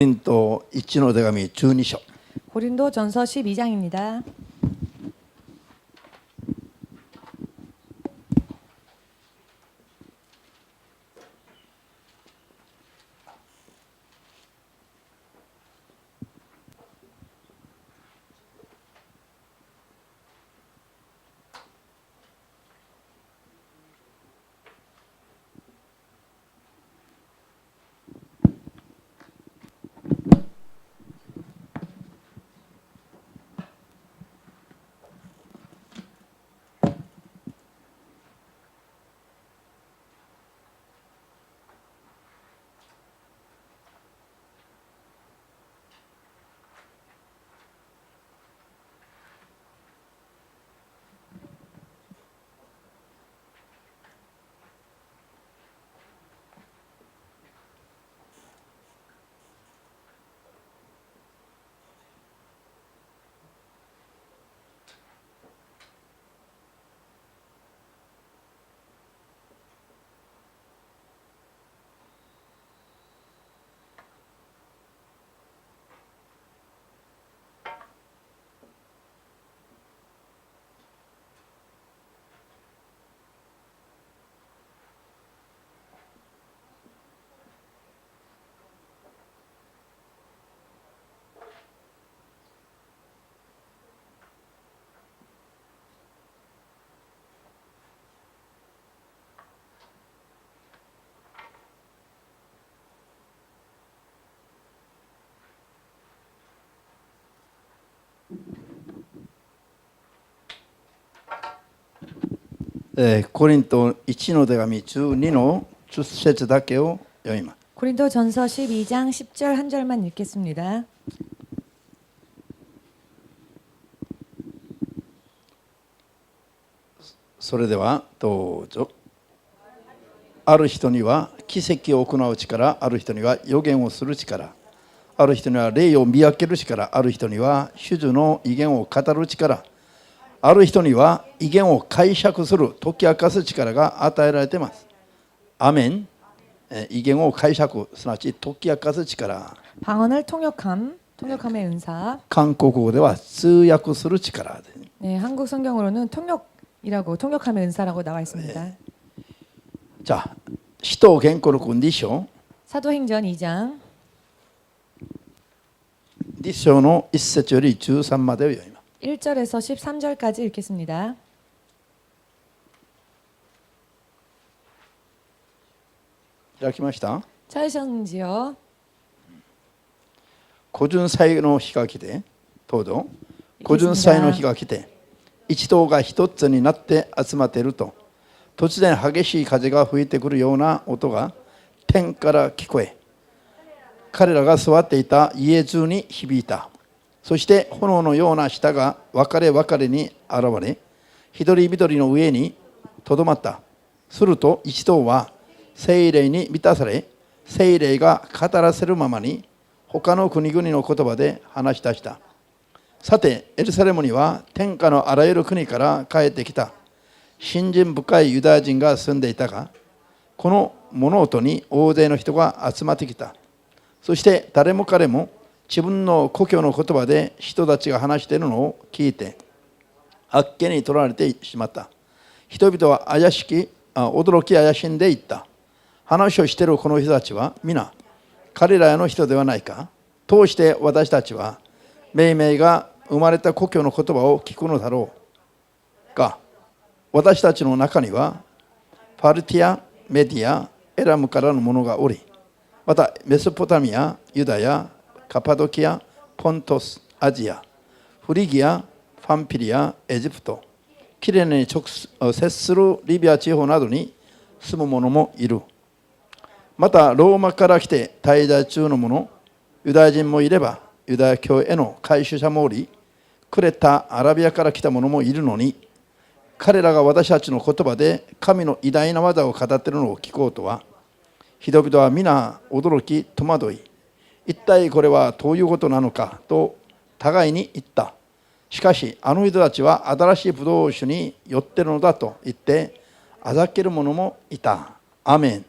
고린도 1の手紙12章。 고린도전서 12장입니다. 네, 고린도 1の手紙12の10節だけを読みます。 고린도전서 12장 10절 한 절만 읽겠습니다. それではどうぞ。ある人には奇跡を行う力、ある人には予言をする力、ある人には霊を見分ける力、ある人には主従の異言を語る力、ある人には異言を解釈する解き明かす力が与えられています。アメン。異言を解釈、すなわち解き明かす力。 방언을 통역함의 은사. 韓国語では通訳する力。 네, 한국 성경으로는 통역함의 은사라고 나와 있습니다. 자, 使徒言語録2章。 사도행전 2장 2章の1節より13までを読みます。 1절에서 13절까지 읽겠습니다. 開きました。 찾으셨는지요? 個人祭の日が来て、どうぞ。個人祭の日が来て、一同が一つになって集まっていると、突然激しい風が吹いてくるような音が天から聞こえ、彼らが座っていた家中に響いた。そして炎のような舌が分かれ分かれに現れ、一人一人の上にとどまった。すると一同は聖霊に満たされ、聖霊が語らせるままに他の国々の言葉で話し出した。さて、エルサレムには天下のあらゆる国から帰ってきた信心深いユダヤ人が住んでいたが、この物音に大勢の人が集まってきた。そして誰も彼も自分の故郷の言葉で人たちが話しているのを聞いて、あっけに取られてしまった。人々は驚き怪しんでいった。話をしているこの人たちは皆彼らの人ではないか。通して私たちは命名が生まれた故郷の言葉を聞くのだろうが、私たちの中にはパルティア、メディア、エラムからの者がおり、またメソポタミア、ユダヤ、カパドキア、ポントス、アジア、フリギア、ファンピリア、エジプト、キレネに接するリビア地方などに住む者もいる。またローマから来て滞在中の者、ユダヤ人もいれば、ユダヤ教への改宗者もおり、クレタ、アラビアから来た者もいるのに、彼らが私たちの言葉で神の偉大な技を語っているのを聞こうとは、人々は皆驚き戸惑い、一体これはどういうことなのかと互いに言った。しかしあの人たちは新しいブドウ酒に酔っているのだと言ってあざける者もいた。アメン。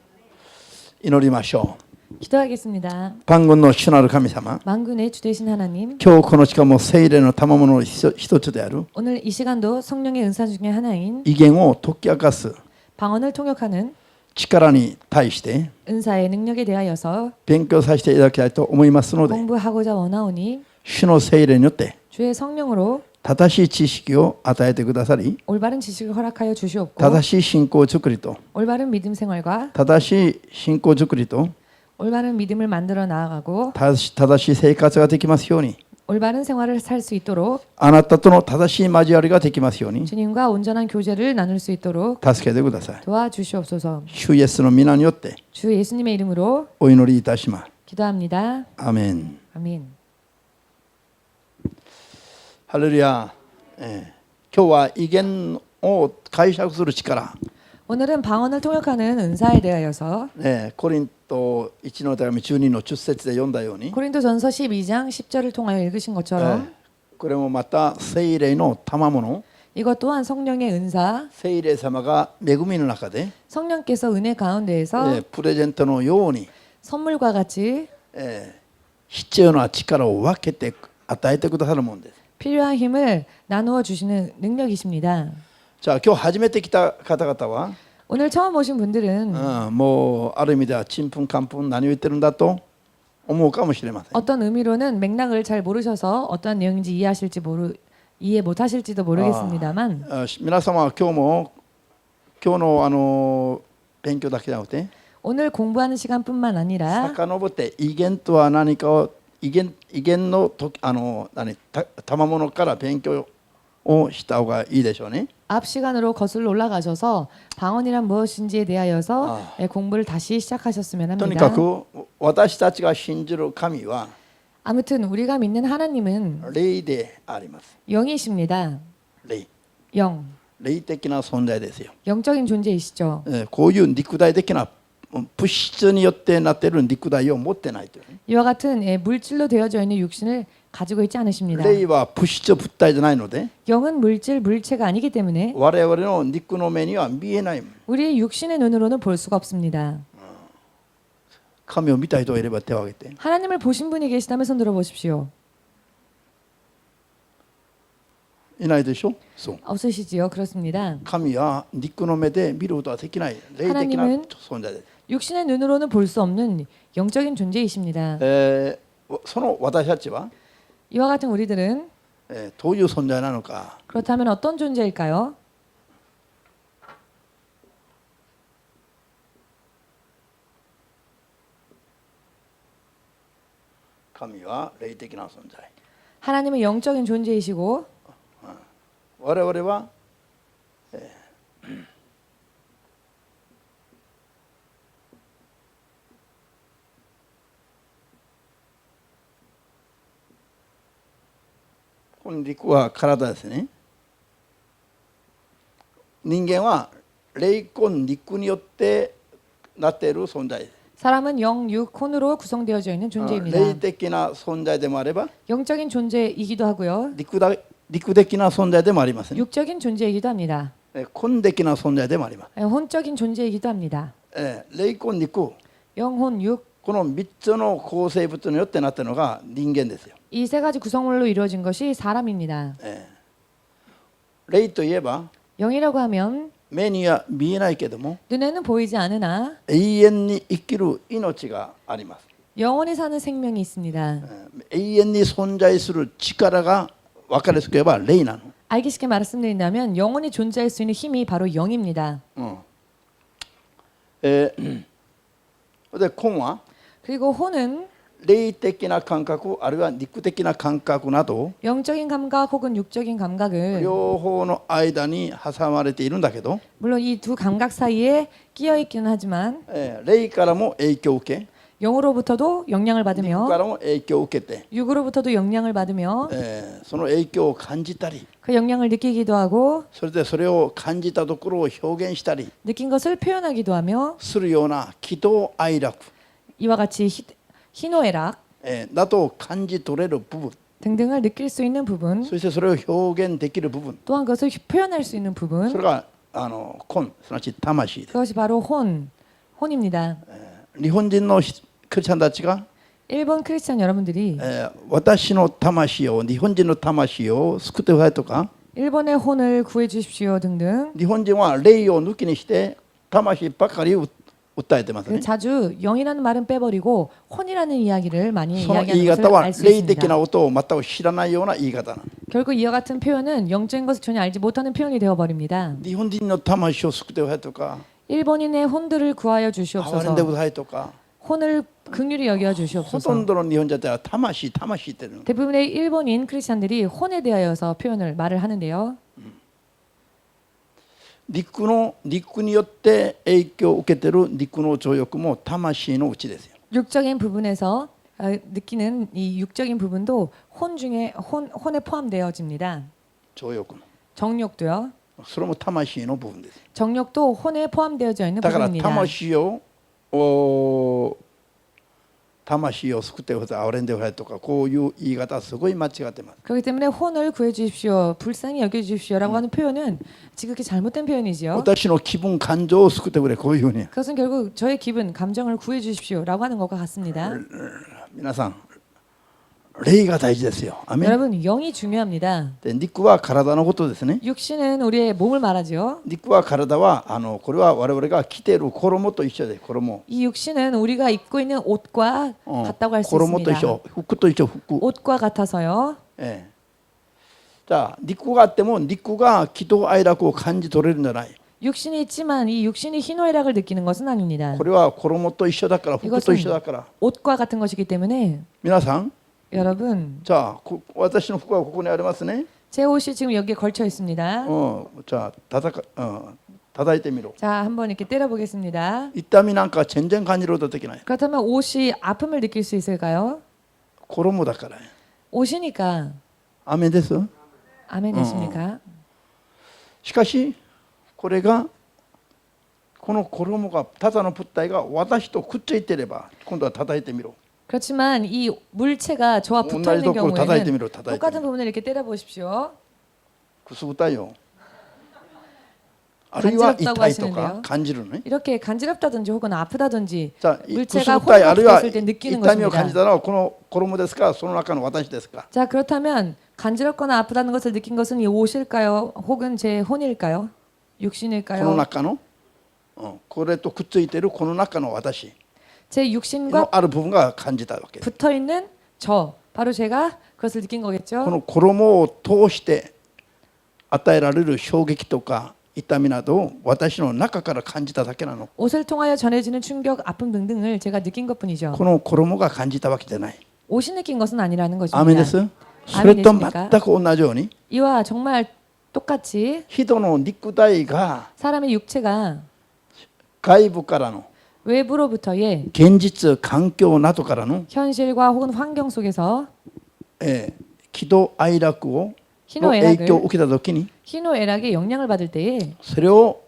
祈りましょう。 기도하겠습니다. 방군の主なる神様、 만군의 주 되신 하나님, 今日この時間も聖霊の賜物の一つである 오늘 이 시간도 성령의 은사 중에 하나인 威厳を解き明かす 방언을 통역하는 力に対して 은사의 능력에 대하여서 勉強させていただきたいと思いますので、 공부하고자 원하오니 主の聖霊によって 주의 성령으로 正しい知識を与えてくださり、 올바른 지식을 허락하여 주시옵고 正しい信仰づくりと 올바른 믿음 생활과 正しい信仰づくりと 올바른 믿음을 만들어 나아가고 正しい生活ができますように、 올바른 생활을 살 수 있도록 あなたとの正しい交わりができますように 주님과 온전한 교제를 나눌 수 있도록 助けてください。 도와주시옵소서. 主イエスの皆によって 주 예수님의 이름으로 お祈りいたします。 기도합니다. アメン。 아멘. ハレルヤ。今日は威厳を解釈する力、 오늘은 방언을 통역하는 은사에 대하여서 コリント1の手紙12の10節で読んだように、 고린도전서 12장 10절을 통하여 읽으신 것처럼 これもまた聖霊の賜物、 이것 또한 성령의 은사, 聖霊様が恵みの中で、 성령께서 은혜 가운데에서 プレゼントのように、 선물과 같이 必要な力を分けて与えてくださるものです。 필요한 힘을 나누어 주시는 능력이십니다. じゃあ今日初めて来た方々は、 오늘 처음 오신 분들은 もうある意味ではちんぷんかんぷん何を言ってるんだと思うかもしれません。 어떤 의미로는 맥락을 잘 모르셔서 어떤 내용인지 이해 못하실지도 모르겠습니다만 皆様は今日の勉強だけじゃなくて、 오늘 공부하는 시간뿐만 아니라 遡って威厳とは何かを威厳の賜物から勉強をした方がいいでしょうね。 앞 시간으로 거슬러 올라가셔서 방언이란 무엇인지에 대하여서 공부를 다시 시작하셨으면 とに 합니다. かく私たちが信じる神は 아무튼 우리가 믿는 하나님은 霊であります。 영이십니다. 霊 영, 霊的な存在ですよ。 영적인 존재이시죠. こういう肉体的な物質によってなっている肉体を持ってないというね。 이와 같은 물질로 되어져 있는 육신을 가지고 있지 않으십니다. 霊は物質物体じゃないので、 영은 물체가 아니기 때문에 我々の肉の目には見えない。 우리의 육신의 눈으로는 볼 수가 없습니다. 神を見た人がいれば手を挙げて。 하나님을 보신 분이 계시다면 손 들어보십시오. いないでしょ。そう。 없으시지요? 그렇습니다. 神は肉の目で見ることはできない霊的な存在です。 육신의 눈으로는 볼 수 없는 영적인 존재이십니다. その私たちは、 이와 같은 우리들은 どういう存在なのか。 그렇다면 어떤 존재일까요? 神は霊的な存在。 하나님은 영적인 존재이시고 我々は、この肉は体ですね。人間は霊魂肉によってなっている存在です。 사람은 영, 육, 혼으로 구성되어져 있는 존재입니다. 霊的な存在でもあれば 영적인 존재이기도 하고요. 肉的な存在でもありますね。 육적인 존재이기도 합니다. 魂的な存在でもあります。 혼적인 존재이기도 합니다. 霊魂肉、 영, 혼, 육, この3つの構成物によってなっているのが人間ですよ。 이 세 가지 구성물로 이루어진 것이 사람입니다. 霊といえば 영이라고 하면 目には見えないけども 눈에는 보이지 않으나 永遠に生きる命があります。 영원히 사는 생명이 있습니다. 永遠に存在する力が分かりやすく言えば霊なの。 알기 쉽게 말씀드린다면 영원히 존재할 수 있는 힘이 바로 영입니다. で魂は 그리고 혼은 霊的な感覚あるいは肉的な感覚など 영적인 감각 혹은 육적인 감각을 両方の間に挟まれているんだけど、 물론 이 두 감각 사이에 끼어 있기는 하지만 霊からも影響を受け 영으로부터도 영향을 肉 받으며 からも影響を受けて、 육으로부터도 영향을 받으며 その影響を感じたり、 그 영향을 느끼기도 하고 それでそれを感じたところを表現したり 느낀 것을 표현하기도 하며 するような喜怒哀楽、 이와 같이 희노애락 などを感じ取れる部分、 등등을 느낄 수 있는 부분 そしてそれを表現できる部分、 또한 그것을 표현할 수 있는 そ 부분 れが魂、すなわち魂です。 그것이 바로 혼입니다. 日本人のクリスチャンたちが 일본 크리스찬 여러분들이 私の魂を日本人の魂を救ってくださいとか 일본의 혼을 구해 주십시오 등등 日本人は霊を抜きにして魂ばかり訴えてますね。 자주 영이라는 말은 빼버리고 혼이라는 이야기를 많이 その言い 이야기하는 方 것을 は 알 수 霊的 있습니다. な音を全く知らないような言い方なの。 결국 이와 같은 표현은 영적인 것을 전혀 알지 못하는 표현이 되어버립니다. 日本人の魂を救ってくださいとか 일본인의 혼들을 구하여 憐れん 주시옵소서. でくださいとか 혼을 긍휼히 여겨 ほと 주시옵소서. んどの日本人たちは魂って言ってるの。 대부분의 일본인 크리스찬들이 혼에 대하여서 표현을 말을 하는데요. 肉によって影響を受けている肉の情欲も魂のうちですよ。 육적인 부분에서 느끼는 이 육적인 부분도 혼 중에 혼에 포함되어집니다. 情欲の 정욕도요. それも魂の部分です。 정욕도 혼에 포함되어져 있는 だから 부분입니다. 魂を救ってください、憐れんでくださいとかこういう言い方はすごい間違ってます。 그렇기 때문에 혼을 구해 주십시오, 불쌍히 여겨 주십시오라고 하는 표현은 지극히 잘못된 표현이지요. 私の気分感情を救ってくれこういうふうに 그것은 결국 저의 기분, 감정을 구해 주십시오라고 하는 것과 같습니다. 皆さん霊が大事ですよ。アメン。 여러분, 영이 중요합니다. で肉は体のことですね。 육신은 우리의 몸을 말하죠. 肉は体はこれは我々が着ている衣と一緒で衣。 이 육신은 우리가 입고 있는 옷과 같다고 할 수 衣と一 있습니다. 緒、服と一緒、服。 옷과 같아서요. じゃあ肉があっても肉が喜怒哀楽を感じ取れるんじゃない。 육신이 있지만 이 육신이 희노애락을 느끼는 것은 아닙니다. これは衣と一緒だから服と一緒だから。 옷과 같은 것이기 때문에 皆さん 여러분, じゃあ私の服はここにありますね。 제 옷이 지금 여기에 걸쳐 있습니다. じゃあ叩いてみろ。 자, 한번 이렇게 때려 보겠습니다. 痛みなんか全然感じることできない。 그렇다면 옷이 아픔을 느낄 수 있을까요? 衣だから。 옷이니까. 雨です。 아멘 되십니까? しかしこれがこの衣がただの物体が私とくっついていれば今度は叩いてみろ。 그렇지만 이 물체가 저와 붙어 있는同じところ叩いてみ 경우에는 ろ、叩いてみろ。 똑같은 부분을 이렇게 때려 보십시오. くすぐったいよ。あるいは痛 간지럽다고 いとか 하시는데요. 感じるね。 이렇게 간지럽다든지 혹은 아프다든지 じゃあくすぐ 물체가 ったいあるい 혼이 は 붙었을 때 느끼는 痛みを感じ 것입니다. たのはこの衣ですかその中の私ですか。 자, 그렇다면 간지럽거나 아프다는 것을 느낀 것은 이 옷일까요? 혹은 제 혼일까요? この 육신일까요? 中のこれとくっついているこの中の私 제 の 육신과 ある部分が感じたわけです。 붙어 있는 저, 바로 제가 그것을 느낀 こ 거겠죠. の衣を通して与えられる衝撃とか痛みなどを私の中から感じただけなの。 옷을 통하여 전해지는 충격, 아픔 등등을 제가 느낀 것뿐이죠. この衣が感じたわけじゃない。 옷이 느낀 것은 아니라는 アメンで 것입니다. す。それと全く同じように 이와 정말 똑같이 人の肉体が 사람의 육체가 外部からの 외부로부터의 現実環境などからの 현실과 혹은 환경 속에서 喜怒哀楽をの 희노애락을 影響を受けたときに 희노애락의 영향을 받을 때에 それを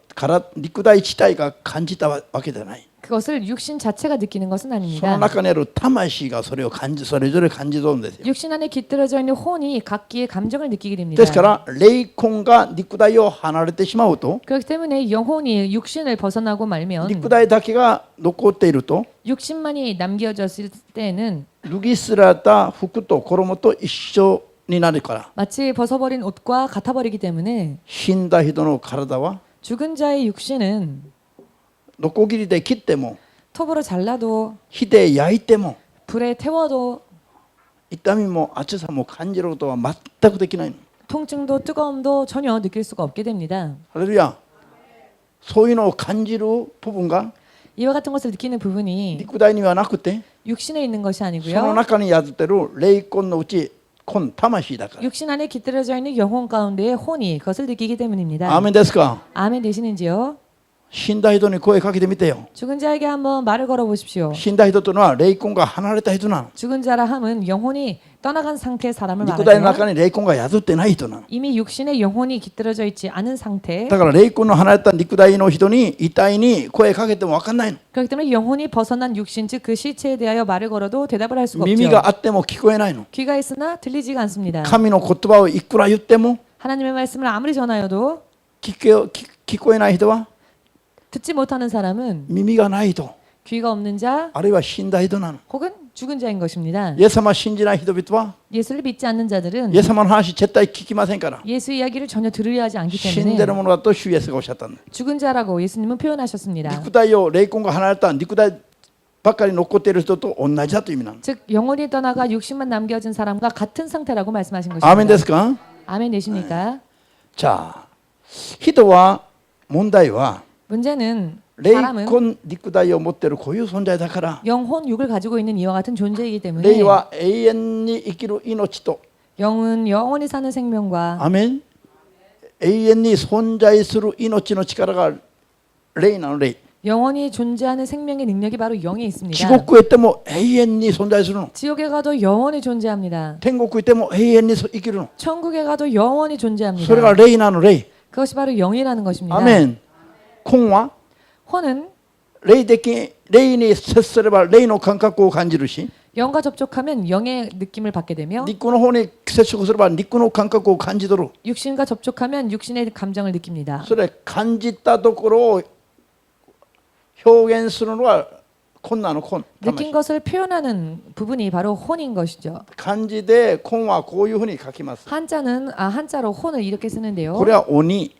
肉体自体が感じたわけじゃない。 그것을 육신 자체가 느끼는 것은 その 아닙니다. 中にある魂がそれをそれぞれ感じ取るんですよ。 육신 안에 깃들어져 있는 혼이 각기의 감정을 느끼게 됩니다. ですから霊魂が肉体を離れてしまうと 그렇기 때문에 영혼이 육신을 벗어나고 말면 肉体だけが残っていると 육신만이 남겨졌을 때는 脱ぎ捨てられた服と衣と一緒になるから 마치 벗어버린 옷과 같아버리기 때문에 死んだ人の体は 죽은 자의 육신은 ノコギリで切っても 톱으로 잘라도 火で焼いても 불에 태워도 痛みも熱さも感じることは全くできないの。 통증도 뜨거움도 전혀 느낄 수가 없게 됩니다. ハレルヤ。そういうのを感じる部分が 이와 같은 것을 느끼는 부분이 肉体にはなくて 육신에 있는 것이 その 아니고요. 中に宿ってる霊魂のうち魂だから。 육신 안에 깃들어져 있는 영혼 가운데의 혼이 그것을 느끼기 때문입니다. アーメンですか。 아멘 되시는지요? 死んだ人に声かけてみてよ。 죽은 자에게 한번 말을 걸어 보십시오. 死んだ人というのは霊魂が離れた人なの。 죽은 자라 함은 영혼이 떠나간 상태의 사람을 肉体の 말하죠. 中に霊魂が宿ってない人なの。 이미 육신에 영혼이 깃들어져 있지 않은 상태. だから霊魂の離れた肉体の人に遺体に声かけても分かんないの。 그렇기 때문에 영혼이 벗어난 육신 즉 그 시체에 대하여 말을 걸어도 대답을 할 수가 耳 없죠. があっても聞こえないの。 귀가 있으나 들리지가 않습니다. 神の言葉をいくら言っても 하나님의 말씀을 아무리 전하여도 聞こえない人は 듣지 못하는 사람은 耳がないと。 귀가 없는 자, あるいは死んだ人なの。 혹은 죽은 자인 것입니다. イエス様を信じない人々は 예수를 믿지 않는 자들은 イエス様の話絶対聞きませんから。 예수 이야기를 전혀 들으려 하지 않기 死んでる 때문에 ものだと主イエスがおっしゃったんだ。 죽은 자라고 예수님은 표현하셨습니다. 肉体を霊魂が離れた肉体ばっかり残っている人と同じだという意味なの。 즉 영혼이 떠나가 육신만 남겨진 사람과 같은 상태라고 말씀하신 アーメンで 것입니다. すか。 아멘 되십니까? じゃあ人は問題は 문제는 霊 사람은 魂肉体を持っているこういう存在だから 영혼 육을 가지고 있는 이와 같은 존재이기 霊 때문에 は永遠に生きる命と 영은 영원히 사는 생명과 アーメン永遠に存在する命の力が霊なの。霊 영원히 존재하는 생명의 능력이 바로 영에 地 있습니다. 獄へ行っても永遠に存在するの。 지옥에 가도 영원히 존재합니다. 天国行っても永遠に生きるの。 천국에 가도 영원히 それが 존재합니다. 霊なの。霊 그것이 바로 영이라는 것입니다. アーメン。魂は 혼은 霊的霊に接すれば霊の感覚を感じるし 영과 접촉하면 영의 느낌을 받게 되며 肉の方に接触すれば肉の感覚を感じ取る。 육신과 접촉하면 육신의 감정을 느낍니다. それ感じたところを表現するのは魂なの。魂 느낀 것을 표현하는 부분이 바로 혼인 것이죠. 漢字で魂はこういうふうに書きます。 한자로 혼을 이렇게 쓰는데요. これは鬼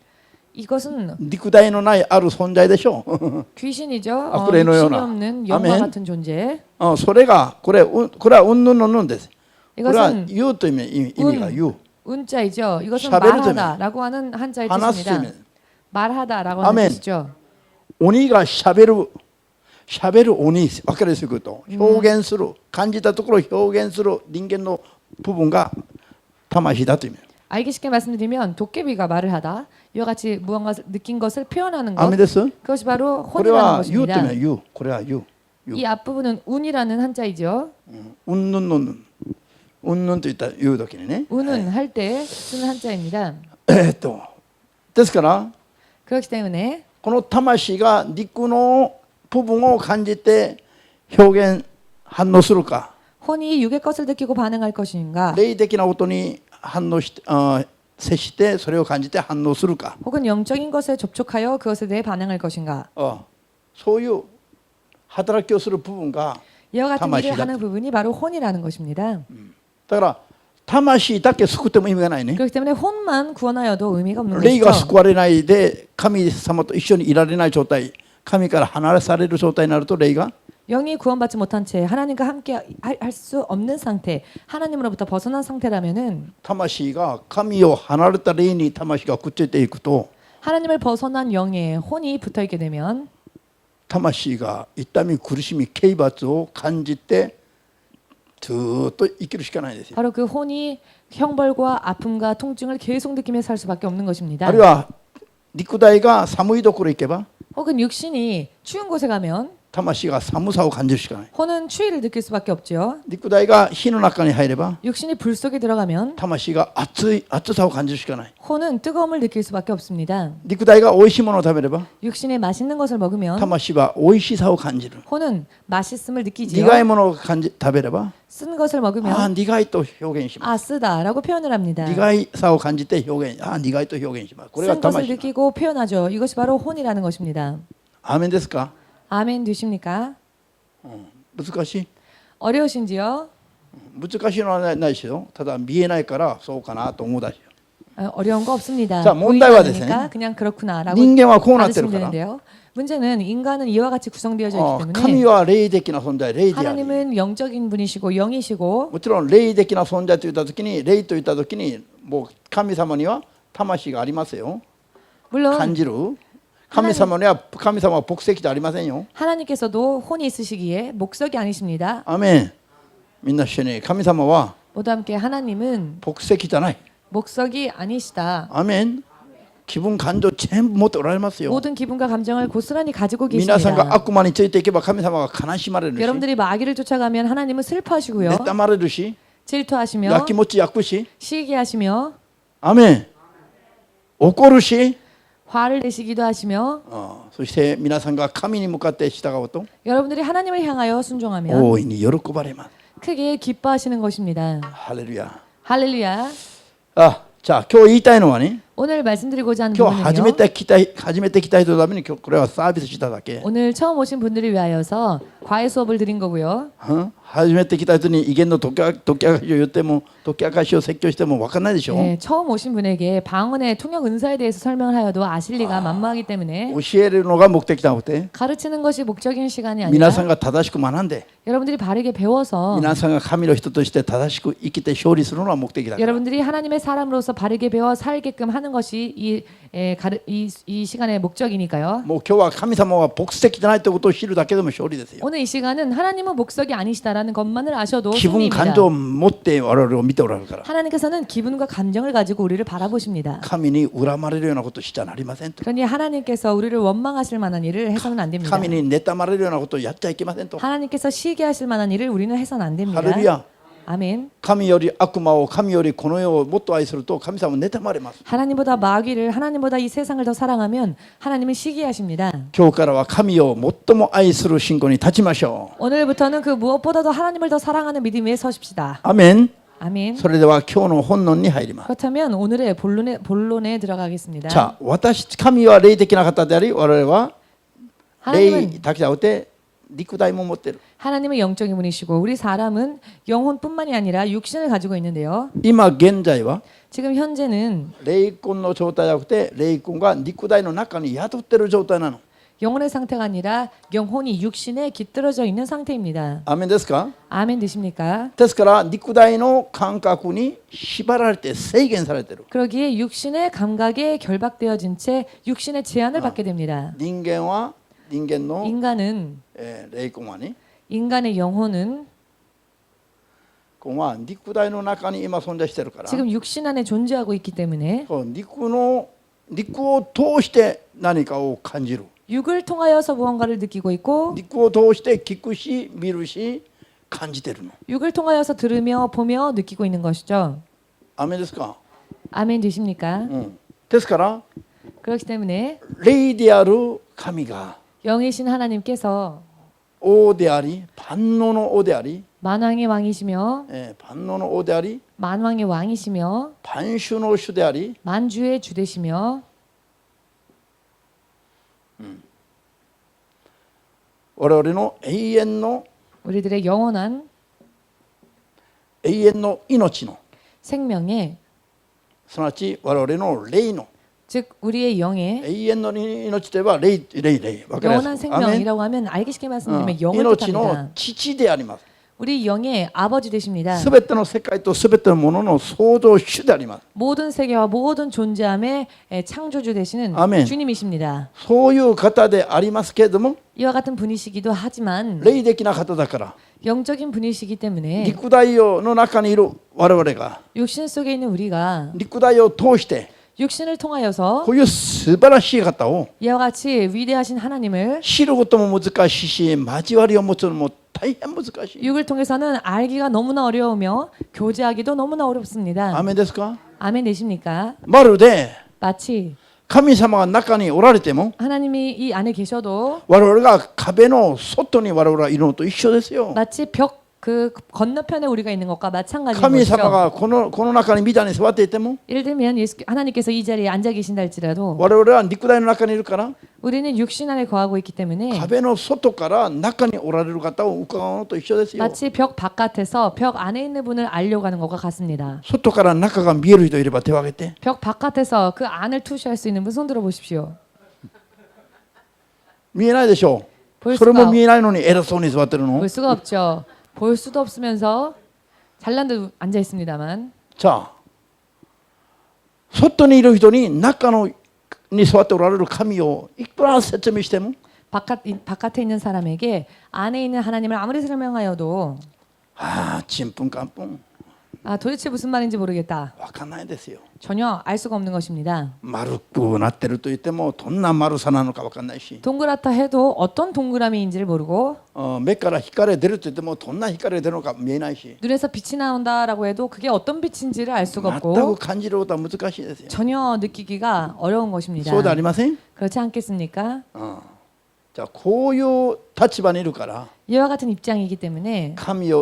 이것은 肉体のないある存在でしょう。 귀신이죠. 악플의 육신이 노여나. 없는 영과 아멘. 같은 존재. それがこれはうんぬんのぬんです。これは 이것은 言うという意味が言う。 운자이죠. 이것은 샤베르 말하다라고 하는 한자의 話す意 뜻입니다. 味。 말하다라고 아멘. 하는 뜻이죠. 鬼がしゃべる鬼分かりやすく言うと表現する感じたところを表現する人間の部分が魂だという意味。 알기 쉽게 말씀드리면 도깨비가 말을 하다 이와 같이 무언가 느낀 것을 표현하는 ア 것 メです。 그것이 바로 これ 혼이라는 は言うという意 것입니다. 味は言う。これは言う。 이 앞부분은 운이라는 한자이죠. うんぬんのぬん。うんぬんと言った言う時にね。 운은 할 때 쓰는 한자입니다. ですから 그렇기 때문에 この魂が肉の部分を感じて表現反応するか 혼이 육의 것을 느끼고 반응할 것인가 霊的な音に反応して接してそれを感じて反応するか 혹은 영적인 것에 접촉하여 그것에 대해 반응할 것인가 そういう働きをする部分が 이와 같은 일을魂だ 하는 부분이 바로 혼이라는 것입니다. だから魂だけ救っても意味がないね。 그렇기 때문에 혼만 구원하여도 의미가 없는 霊が 것이죠. 救われないで神様と一緒にいられない状態神から離される状態になると霊が 영이 구원받지 못한 채 하나님과 함께 할 수 없는 상태, 하나님으로부터 벗어난 상태라면은 魂が神を離れた霊に魂がくっついていくと 하나님을 벗어난 영에 혼이 붙어 있게 되면 魂が痛み苦しみ刑罰を感じてずっと生きるしかないですよ。 바로 그 혼이 형벌과 아픔과 통증을 계속 느끼며 살 수밖에 없는 것입니다. あるいは肉体が寒いところへ行けば 혹은 육신이 추운 곳에 가면 魂が寒さを感じるしかない。 혼은 추위를 느낄 수밖에 없지요. 肉体が火の中に入れば 육신이 불 속에 들어가면 魂が暑さを感じるしかない。 혼은 뜨거움을 느낄 수밖에 없습니다. 肉体が美味しいものを食べれば 육신이 맛있는 것을 먹으면 魂は美味しさを感じる。 혼은 맛있음을 느끼지요. 苦いものを食べれば 쓴 것을 あ 먹으면 苦いと表現します。 아 쓰다라고 표현을 합니다. 苦いさを感じて表現苦いと表現します。これが 쓴 것을 魂。 느끼고 표현하죠. 이것이 바로 혼이라는 것입니다. アーメンですか。 아멘 되십니까? 難しい。 어려우신지요? 難しいのはないですよ。ただ見えないからそうかなと思うだし。 어려운 거 없습니다. 자, 보이지 문제가 않으니까 됐어요. 그냥 그렇구나라고 人間はこうなってる 받으시면 から 되는데요. 문제는 인간은 이와 같이 구성되어져 있기 神 때문에 は霊的な存在、霊であり 하나님은 영적인 분이시고 영이시고 もちろん霊的な存在といったときに霊といったときにもう神様には魂がありますよ。 물론 感じる神様には神様は牧石じゃありませんよ。 하나님께서도 혼이 있으시기에 목석이 아니십니다. アーメン。みんな一緒に神様は 모두 함께 하나님은 牧石じゃない。 목석이 아니시다. アーメン。気分感情全部持っておられますよ。 모든 기분과 감정을 고스란히 가지고 皆さんが 계십니다. 悪魔についていけば神様が悲しまれるし 여러분들이 마귀를 쫓아가면 하나님은 슬퍼하시고요. 妬まれるし 질투하시며 やきもち焼くし 시기하시며 アーメン。怒るし 화를 내시기도 하시며 そして皆さんが神に向かって従うと 여러분들이 하나님을 향하여 순종하면 大いに喜ばれます。 크게 기뻐하시는 것입니다. ハレルヤ。 할렐루야. じゃあ今日言いたいのはね、 오늘 말씀드리고자 하는 今日初め 부분은요. て来た人のために今日これはサービスしただけ。 오늘 처음 오신 분들을 위하여서 과외 수업을 드린 거고요. 初めて来た人に威厳の解き明かしを言っても解き明かしを説教しても分かんないでしょ。 네, 처음 오신 분에게 방언의 통역 은사에 대해서 설명을 하여도 아실 리가 만무하기 때문에 教えるのが目的なくて 가르치는 것이 목적인 시간이 皆 아니라 さんが正しく学んで 여러분들이 바르게 배워서 皆さんが神の人として正しく生きて勝利するのが目的だから。 여러분들이 하나님의 사람으로서 바르게 배워 살게끔 하는 것이 이 시간의 목적이니까요. もう今日は神様は牧師的じゃないということを知るだけでも勝利ですよ。 오늘 이 시간은 하나님은 목적이 아니시다라는 것만을 아셔도 気分 승리입니다. 感情を持って我々を見ておられるから 하나님께서는 기분과 감정을 가지고 우리를 바라보십니다. 神に恨まれるようなことしちゃなりませんと 그러니 하나님께서 우리를 원망하실 만한 일을 해서는 안 됩니다. 神に妬まれるようなことをやっちゃいけませんと 하나님께서 시기하실 만한 일을 우리는 해서는 안 됩니다. 할렐루야. 아멘. 神より悪魔を神よりこの世をもっと愛すると神様は妬まれます。 하나님보다 마귀를 하나님보다 이 세상을 더 사랑하면 하나님은 시기하십니다. 今日からは神を最も愛する信仰に立ちましょう。 오늘부터는 그 무엇보다도 하나님을 더 사랑하는 믿음 위에 서십시다. アメン。 아멘. それでは今日の本論に入ります。 그렇다면 오늘의 본론에 들어가겠습니다. さあ、神は霊的な方であり、我々は霊 하나님은 だけじゃなくて肉体も持っている。 하나님은 영적인 분이시고 우리 사람은 영혼뿐만이 아니라 육신을 가지고 있는데요. 今現在は 지금 현재는 霊魂の状態じゃなくて霊魂が肉体の中に宿っている状態なの。 영혼의 상태가 아니라 영혼이 육신에 깃들어져 있는 상태입니다. アメンですか？ 아멘 되십니까? ですから肉体の感覚に縛られて制限されている。 그러기에 육신의 감각에 결박되어진 채 육신의 제한을 받게 됩니다. 人間の 인간은 霊魂はね、 인간의 영혼은 こは肉体の中に今存在しているから、 지금 육신 안에 존재하고 있기 때문에 肉を通して何かを感じる。 육을 통하여서 무언가를 느끼고 있고 肉を通して聞くし見るし感じてるの。 육을 통하여서 들으며 보며 느끼고 있는 것이죠. アメンですか？ 아멘 되십니까? ですから 그렇기 때문에 霊である神が 영이신 하나님께서 王であり万能の王であり、 만왕의 왕이시며 万能の王であり 만왕의 왕이시며 万主の主であり、 만주의 주 되시며 我々の永遠の 우리들의 영원한 永遠の命の 생명에 すなわち我々の霊の 즉 우리의 영에 永遠の命といえば霊わかりや 영원한 すい。アメン。 생명이라고 하면 알기 쉽게 말씀드리면 영을 命 뜻합니다. の父であります。 우리 영의 아버지 되십니다. すべての世界とすべてのものの創造主であります。 모든 세계와 모든 존재함의 창조주 되시는 아멘. 주님이십니다. そういう方でありますけれども、 이와 같은 분이시기도 하지만 霊的な方だから、 영적인 분이시기 때문에 肉体の中にいる我々が 육신 속에 있는 우리가 肉体を通して 육신을 통하여서 こういう素晴らしい方を 이와 같이 위대하신 하나님을 知ることも難しいし、交わりを持つのも大変難しい。 육을 통해서는 알기가 너무나 어려우며 교제하기도 너무나 어렵습니다. アメンですか？ 아멘 되십니까? まるで 마치 神様が中におられても 하나님이 이 안에 계셔도 我々が壁の外に我々がいるのと一緒ですよ。 마치 벽 그 건너편에 우리가 있는 것과 마찬가지인 神様 것이죠. がこの中に御座に座っていても 예를 들면 하나님께서 이 자리에 앉아 계신다 할지라도 我々は肉体の中にいるから 우리는 육신 안에 거하고 있기 때문에 壁の外から中におられる方を伺うのと一緒ですよ。 마치 벽 바깥에서 벽 안에 있는 분을 알려고 하는 것과 같습니다. 外から中が見える人いれば手を挙げて。 벽 바깥에서 그 안을 투시할 수 있는 분 손 들어 보십시오. 見えないでしょう。 볼 それも 수가, 見えないのに偉そうに座ってるの。 볼 수가 없죠. 볼 수도 없으면서 잘난 데 앉아 있습니다만 さあ、外にいる人にに座っておられる神をいくら説明しても 바깥에 있는 사람에게 안에 있는 하나님을 아무리 설명하여도 ちんぷんかんぷん 도대체 무슨 말인지 모르겠다. わかんないですよ。 전혀 알 수가 없는 것입니다. 丸くなってると言ってもどんな丸さなのかわかんないし、 동그랗다 해도 어떤 동그라미인지를 모르고 目から光出ると言ってもどんな光出るのか見えないし、 눈에서 빛이 나온다라고 해도 그게 어떤 빛인지를 알 수가 全 없고 く感じることは難しいですよ。 전혀 느끼기가 어려운 것입니다. そうでありません？ 그렇지 않겠습니까? じゃあこういう立場にいるから、 이와 같은 입장이기 때문에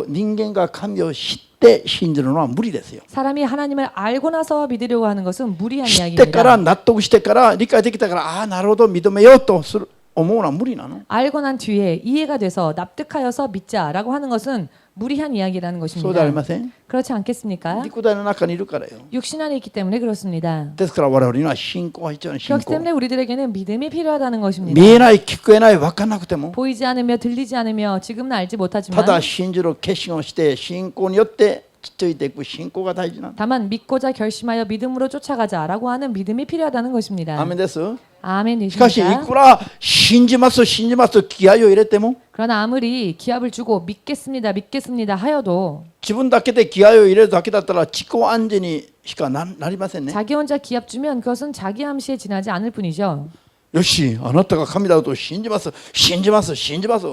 人間が神を知って信じるのは無理ですよ。 사람이 하나님을 알고 나서 믿으려고 하는 것은 무리한 知ってから 이야기입니다. 納得してから理解できたからああなるほど認めようとする思うのは無理なの。 알고 난 뒤에 이해가 돼서 납득하여서 믿자라고 하는 것은 무리한 이야기라는 そうではあり 것입니다. ません。 그렇지 않겠습니까? 肉体の中にいるからよ。 육신 안에 있기 때문에 그렇습니다. ですから我々には信仰が必要な信 그렇기 仰。 때문에 우리들에게는 믿음이 필요하다는 것입니다. 見えない聞こえない分からなくても 보이지 않으며 들리지 않으며 지금은 알지 た 못하지만 だ信じる決心をして信仰によってついていく信仰が大事なの。 다만 믿고자 결심하여 믿음으로 쫓아가자라고 하는 믿음이 필요하다는 것입니다. アーメンです。 아멘 しかしい 되십니까? くら信じます信じますと気合を入れても 그러나 아무리 기합을 주고 믿겠습니다 믿겠습니다 하여도 自分だけで気合を入れるだけだったら自己暗示にしかなりませんね。 자기 혼자 기합 주면 그것은 자기 암시에 지나지 않을 뿐이죠. よしあなたが神だと信じます信じます信じます。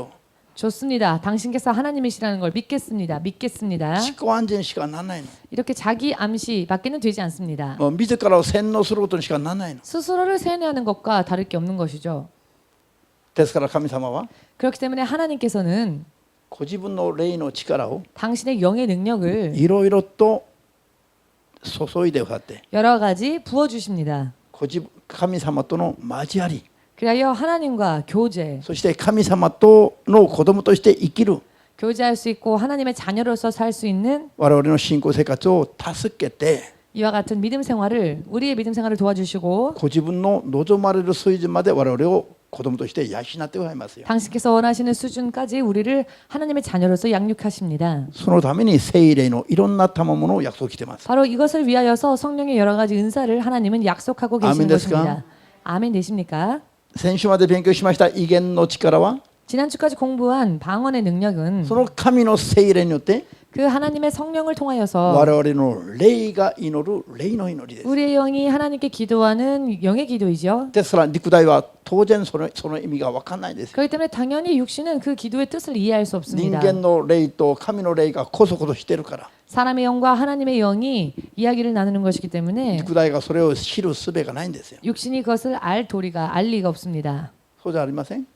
좋습니다. 당신께서 하나님이시라는 걸 믿겠습니다. 믿겠습니다. 自己暗示にしかならないの。 이렇게 자기 암시밖에는 되지 않습니다. もう自らを洗脳することにしかならないの。 스스로를 세뇌하는 것과 다를 게 없는 것이죠. ですから神様は 그렇기 때문에 하나님께서는 ご自分の霊の力を 당신의 영의 능력을 いろいろと注いでくださって 여러 가지 부어 주십니다. 神様との交わり 그리하여 하나님과 교제, そして神様との子供として生きる 교제할 수 있고 하나님의 자녀로서 살 수 있는 我々の信仰生活を助けて 이와 같은 믿음 생활을 우리의 믿음 생활을 도와주시고 ご自分の望まれる水準まで我々を子供として養ってくださいますよ。 당신께서 원하시는 수준까지 우리를 하나님의 자녀로서 양육하십니다. そのために聖霊のいろんな賜物を約束しています。 바로 이것을 위하여서 성령의 여러 가지 은사를 하나님은 약속하고 계시는 아멘ですか? 것입니다. 아멘 되십니까? 先週まで勉強しました威厳の力は 지난주까지 공부한 방언의 능력은 その神の聖霊によって 그 하나님의 성령을 我 통하여서 々の霊が祈る霊の祈りです。 우리의 영이 하나님께 기도하는 영의 기도이죠. ですから肉体は当然その意味が分かんないです。 그렇기 때문에 당연히 육신은 그 기도의 뜻을 이해할 수 人 없습니다. 間の霊と神の霊がこそこそしてるから 사람의 영과 하나님의 영이 이야기를 나누는 것이기 때문에 肉体がそれを知る術がないんですよ。 육신이 그것을 알 리가 없습니다. そうじゃありません、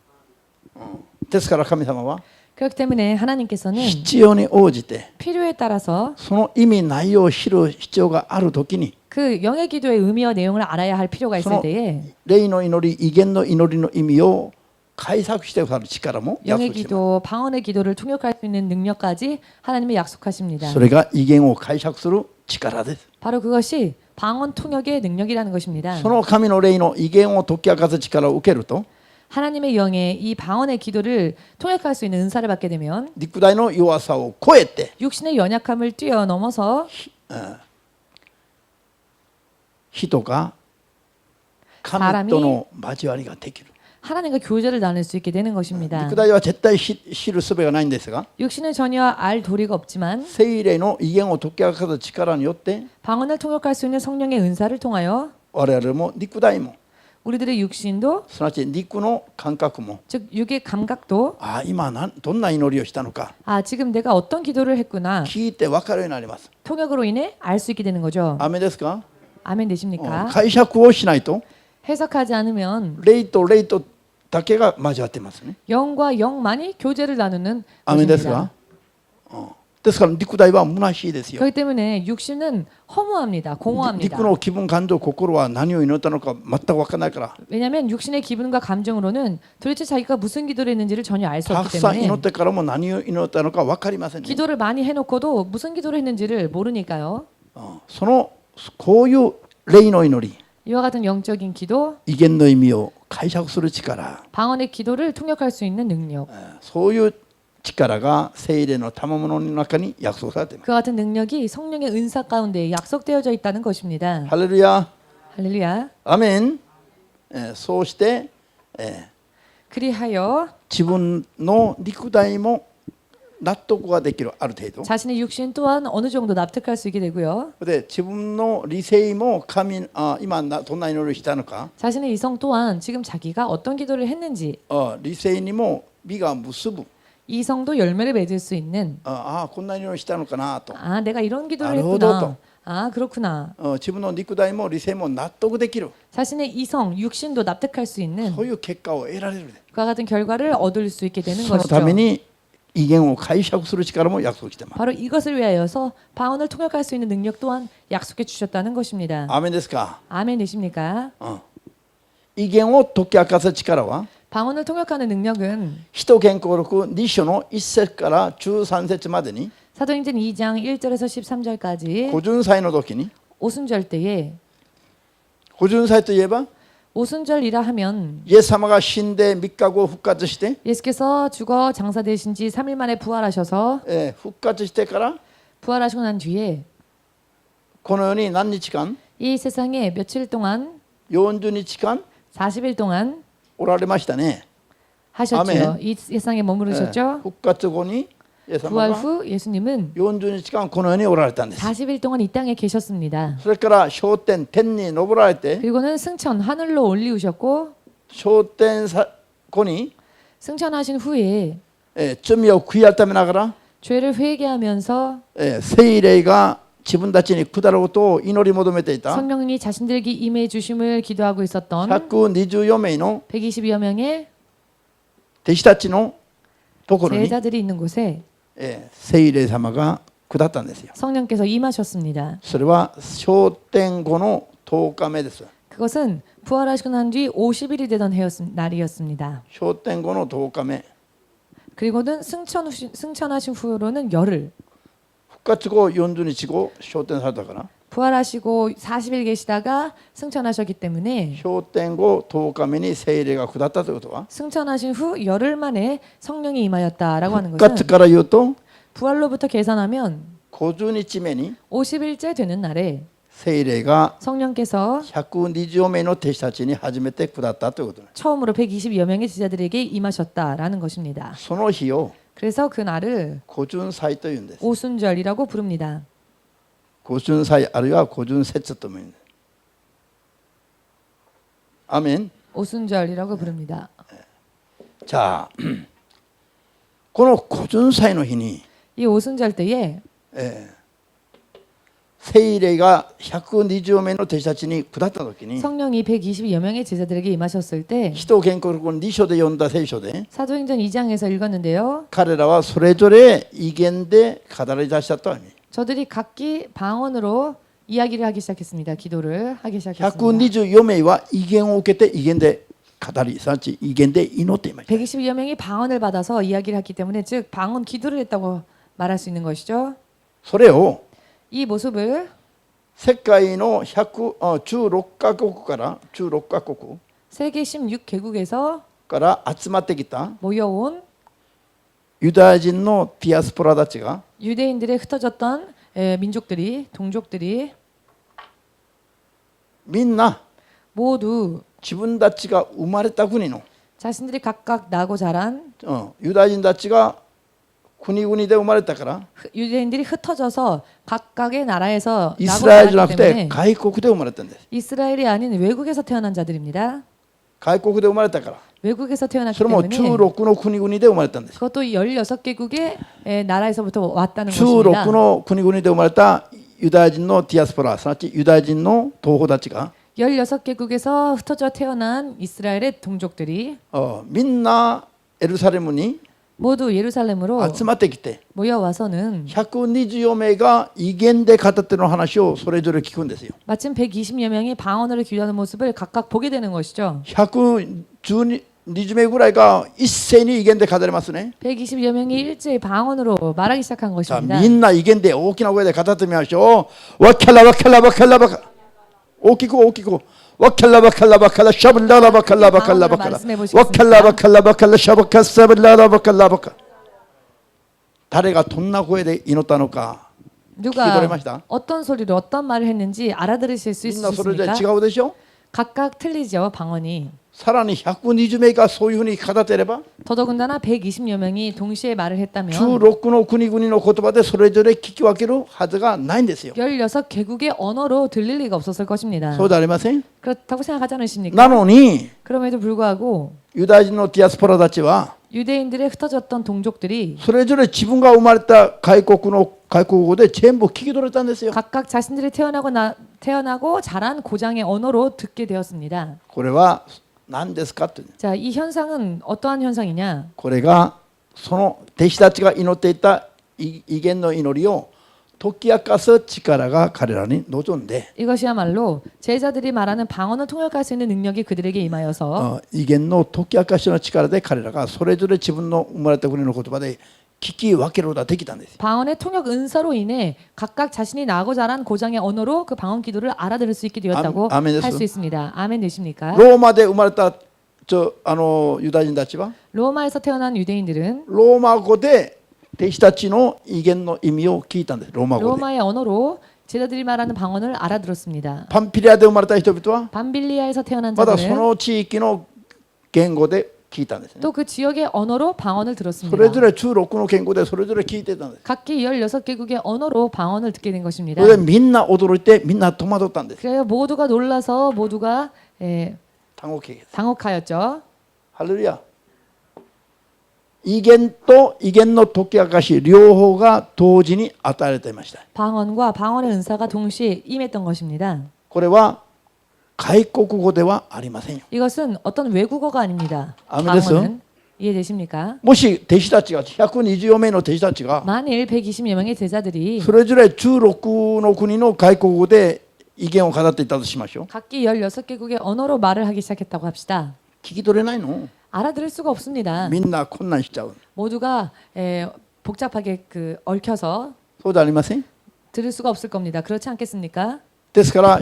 ですから神様は 그렇기 때문에 하나님께서는 必要に応じて 필요에 따라서 その意味内容を知る必要があるときに 그 영의 기도의 의미와 내용을 알아야 할 필요가 있을 저- 때에 霊の祈り威厳の祈りの意味を解釈してくださる力も約 영의 束していま 기도, 방언의 기도를 통역할 수 있는 능력까지 하나님이 약속하십니다. す。それが威厳を解釈する力です。 바로 그것이 방언 통역의 능력이라는 것입니다. その神の霊の威厳を解き明かす力を受けると 하나님의 영의 이 방언의 기도를 통역할 수 있는 은사를 받게 되면 肉体の弱さを超えて 육신의 연약함을 뛰어넘어서 人が神との交わりができる。 하나님과 교제를 나눌 수 있게 되는 것입니다. 肉体は絶対知る術がないんですが 육신은 전혀 알 도리가 없지만 聖霊の威厳を解き明かす力によって 방언을 통역할 수 있는 성령의 은사를 통하여 我々も肉体も 우리들의 육신도 すなわち肉の感覚も 즉 육의 감각도 ああ今どんな祈りをしたのか 아 지금 내가 어떤 기도를 했구나 聞いて分かるようになります。 통역으로 인해 알 수 있게 되는 거죠. アメですか、 아멘 되십니까? 解釈をしないと 해석하지 않으면 霊と霊とだけが交わってますね。 영과 영만이 교제를 나누는 アメですか、 것입니다. ですから肉体は虚しいですよ。 그렇기 때문에 육신은 허무합니다. 공허합니다. 肉の気分感情心は何を祈ったのか全く分からないから 왜냐하면 육신의 기분과 감정으로는 도대체 자기가 무슨 기도를 했는지를 전혀 알 수 た 없기 くさん祈 때문에 ってからも何を祈ったのか分かりませんね。 기도를 많이 해놓고도 무슨 기도를 했는지를 모르니까요. そのこういう霊の祈り 이와 같은 영적인 기도, 威厳の意味を解釈する力 방언의 기도를 통역할 수 있는 능력, そういう力が聖霊の賜物の中に約束されています。 그 같은 능력이 성령의 은사 가운데 약속되어져 있다는 것입니다. ハレルヤ 할렐루야. アメン、そうして、 그리하여 自分の肉体も納得ができるある程度 자신의 육신 또한 어느 정도 납득할 수 있게 되고요. で自分の理性も神今どんな祈りをしたのか 자신의 이성 또한 지금 자기가 어떤 기도를 했는지 理性にも美が結ぶ 이성도 열매를 맺을 수 있는 こんな祈りをしたのかなと 아 내가 이런 기도를 나로도 했구나. 아 그렇구나. 自分の肉体も理性も納得できる 자신의 이성, 육신도 납득할 수 있는 そういう結果を得られる 그와 같은 결과를 얻을 수 있게 되는 そのため 것이죠. に威厳を解釈する力も約束してます。 바로 이것을 위하여서 방언을 통역할 수 있는 능력 또한 약속해 주셨다는 것입니다. アーメンですか。 아멘이십니까? 威厳を解き明かす力は 방언을 통역하는 능력은 使徒言行録2章の1節から13節までに 사도행전 2장 1절에서 13절까지 50歳の時に 오순절 때에 50歳といえば 오순절이라 하면 イエス様が死んで3日後復活して 예수께서 죽어 장사되신 지 3일 만에 부활하셔서 復活してから 부활하시고 난 뒤에 この世に何日間 이 세상에 며칠 동안 40日間 40일 동안 おられましたね。 하셨죠. 아멘. 이 세상에 머무르셨죠. 復活後にイエス様 부활 が 후 예수님은 40日間この世におられたんです。 40일 동안 이 땅에 계셨습니다. それから昇天天に昇られて 그리고는 승천 하늘로 올리우셨고 昇天後に 승천하신 후에 罪を悔い改めながら 죄를 회개하면서 聖霊が自分たちに下ることを祈り求めていた 성령이 자신들에게 임해 주심을 기도하고 있었던 124名の 120여 명의 弟子たちのところに 제자들이 있는 곳에 聖霊様が下ったんですよ。 성령께서 임하셨습니다. それは昇天後の10日目です。 그것은 부활하시고 난 뒤 50일이 되던 날이었습니다. 昇天後の10日目 그리고는 승천하신 후로는 열흘 復活後40日後昇天されたから 부활하시고 40일 계시다가 승천하셨기 때문에 昇天後10日目に聖霊が下ったということは 승천하신 후 열흘 만에 성령이 임하였다라고 하는 復活 것은 から言うと 부활로부터 계산하면 50日目に 50일째 되는 날에 聖霊が 성령께서 120名の弟子たちに初めて下ったということです。 처음으로 120여 명의 제자들에게 임하셨다라는 것입니다. その日を 그래서 그 날을 五旬祭というんです。 오순절이라고 부릅니다. 五旬祭あるいは五旬節とも言うんです。アーメン。 오순절이라고 부릅니다. 자, この五旬祭の日に 이 오순절 때에 聖霊が120名の弟子たちに下った時に 성령이 120여 명의 제자들에게 임하셨을 때 使徒言行録2章で読んだ聖書で 사도행전 2장에서 읽었는데요. 彼らはそれぞれ威厳で語り出したとは意味。 저들이 각기 방언으로 이야기를 하기 시작했습니다. 기도를 하기 시작했습니다. 124名は威厳を受けて威厳で語り、すなわち威厳で祈っていました。 120여 명이 방언을 받아서 이야기를 했기 때문에 즉 방언 기도를 했다고 말할 수 있는 것이죠. それを 이 모습을 世界の16カ国から16カ国 세계 16개국에서 から集まってきた 모여온 ユダヤ人のディアスポラたちが 유대인들의 흩어졌던 민족들이 동족들이 みんな 모두 自分たちが生まれた国の 자신들이 각각 나고 자란 ユダヤ人たちが国々で生まれたから 유대인들이 흩어져서 각각의 나라에서 イ 나고 スラエルじゃな 자랐기 くて 때문에 外国で生まれたんです。 이스라엘이 아닌 외국에서 태어난 자들입니다. 外国で生まれたから 외국에서 태어났기 それも 때문에 16の国々で生まれたんです。 그것도 16개국의 나라에서부터 왔다는 것입니다. 16の国々で生まれたユダヤ人のディアスポラ、すなわちユダヤ人の同胞たちが 16개국에서 흩어져 태어난 이스라엘의 동족들이 みんなエルサレムに 모두 예루살렘으로 集まってきて 모여와서는 124名が威厳で語っての話をそれぞれ聞くんですよ。 마침 120여 명이 방언으로 기도하는 모습을 각각 보게 되는 것이죠. 120名ぐらいが一斉に威厳で語りますね。 120여 명이 일제히 방언으로 말하기 시작한 さあ 것입니다. みんな威厳で大きな声で語ってみましょう。わっからわっからわっからわっか大きく大きく。わっからわっからわっからしゃぶららわっからわっからわっからわっからわっからわっからしゃぶかさぶららわっからわっか誰がどんな声で祈ったのか聞き取れ 누가 ました？ 어떤 소리로 어떤 말을 했는지 알아들으실 수 みんなそれぞれ 있으십니까? 違うでしょ。 각각 틀리죠 방언이. さらに120名がそういうふうに語っていれば 더더군다나 120여 명이 동시에 말을 했다면 16の国々の言葉でそれぞれ聞き分けるはずがないんですよ。 16개국의 언어로 들릴 리가 없었을 것입니다. そうでありません？ 그렇다고 생각하지 않으십니까? なのに 그럼에도 불구하고 ユダヤ人のディアスポラたちは 유대인들의 흩어졌던 동족들이 それぞれ自分が生まれた外国語で全部聞き取れたんですよ。 각각 자신들이 태어나고 자란 고장의 언어로 듣게 되었습니다. これは何ですかって。 자, 이 현상은 어떠한 현상이냐? これがその弟子たちが祈っていた威厳の祈りを解き明かす力が彼らに望んで 이것이야말로 제자들이 말하는 방언을 통역할 수 있는 능력이 그들에게 임하여서 威厳の解き明かしの力で彼らがそれぞれ自分の生まれた国の言葉で聞き分けることができたんです。 방언의 통역 은사로 인해 각각 자신이 나고 자란 고장의 언어로 그 방언 기도를 알아들을 수 있게 되었다고 아멘 할 수 있습니다. 아멘 되십니까? ローマで生まれたユダヤ人たちは 로마에서 태어난 유대인들은 ローマ語で弟子たちの威厳の意味を聞いたんです。ローマ語で。 로마의 언어로 제자들이 말하는 방언을 알아들었습니다. パンピリアで生まれた人々は 밤빌리아에서 태어난 まだそ 자들은 の地域の言語で聞いたんですね。 또 그 지역의 언어로 방언을 それぞ 들었습니다. れ中6の言語でそれぞれ聞いてたんです。 각기 16개국의 언어로 방언을 듣게 된 そ 것입니다. れでみんな驚いてみんな戸惑ったんです。 그래요. 모두가 놀라서 모두가 単語経験。 당혹하였죠. ハレルヤ。威厳と威厳の解き明かし両方が同時に与えられていました。 방언과 방언의 은사가 동시에 임했던 것입니다. これは外国語ではありませんよ。 이것은 어떤 외국어가 아닙니다. 아멘 방언은 이해되십니까? もし弟子たちが120名の弟子たちが 만일 120여 명의 제자들이 それぞれ16の国の外国語で威厳を語っていたとしましょう。 각기 16개국의 언어로 말을 하기 시작했다고 합시다. 聞き取れないの？ 알아들을 수가 없습니다. みんな混乱しちゃう。 모두가 복잡하게 복잡하게 そうでありません？ 들을 수가 없을 겁니다. 그렇지 않겠습니까? ですから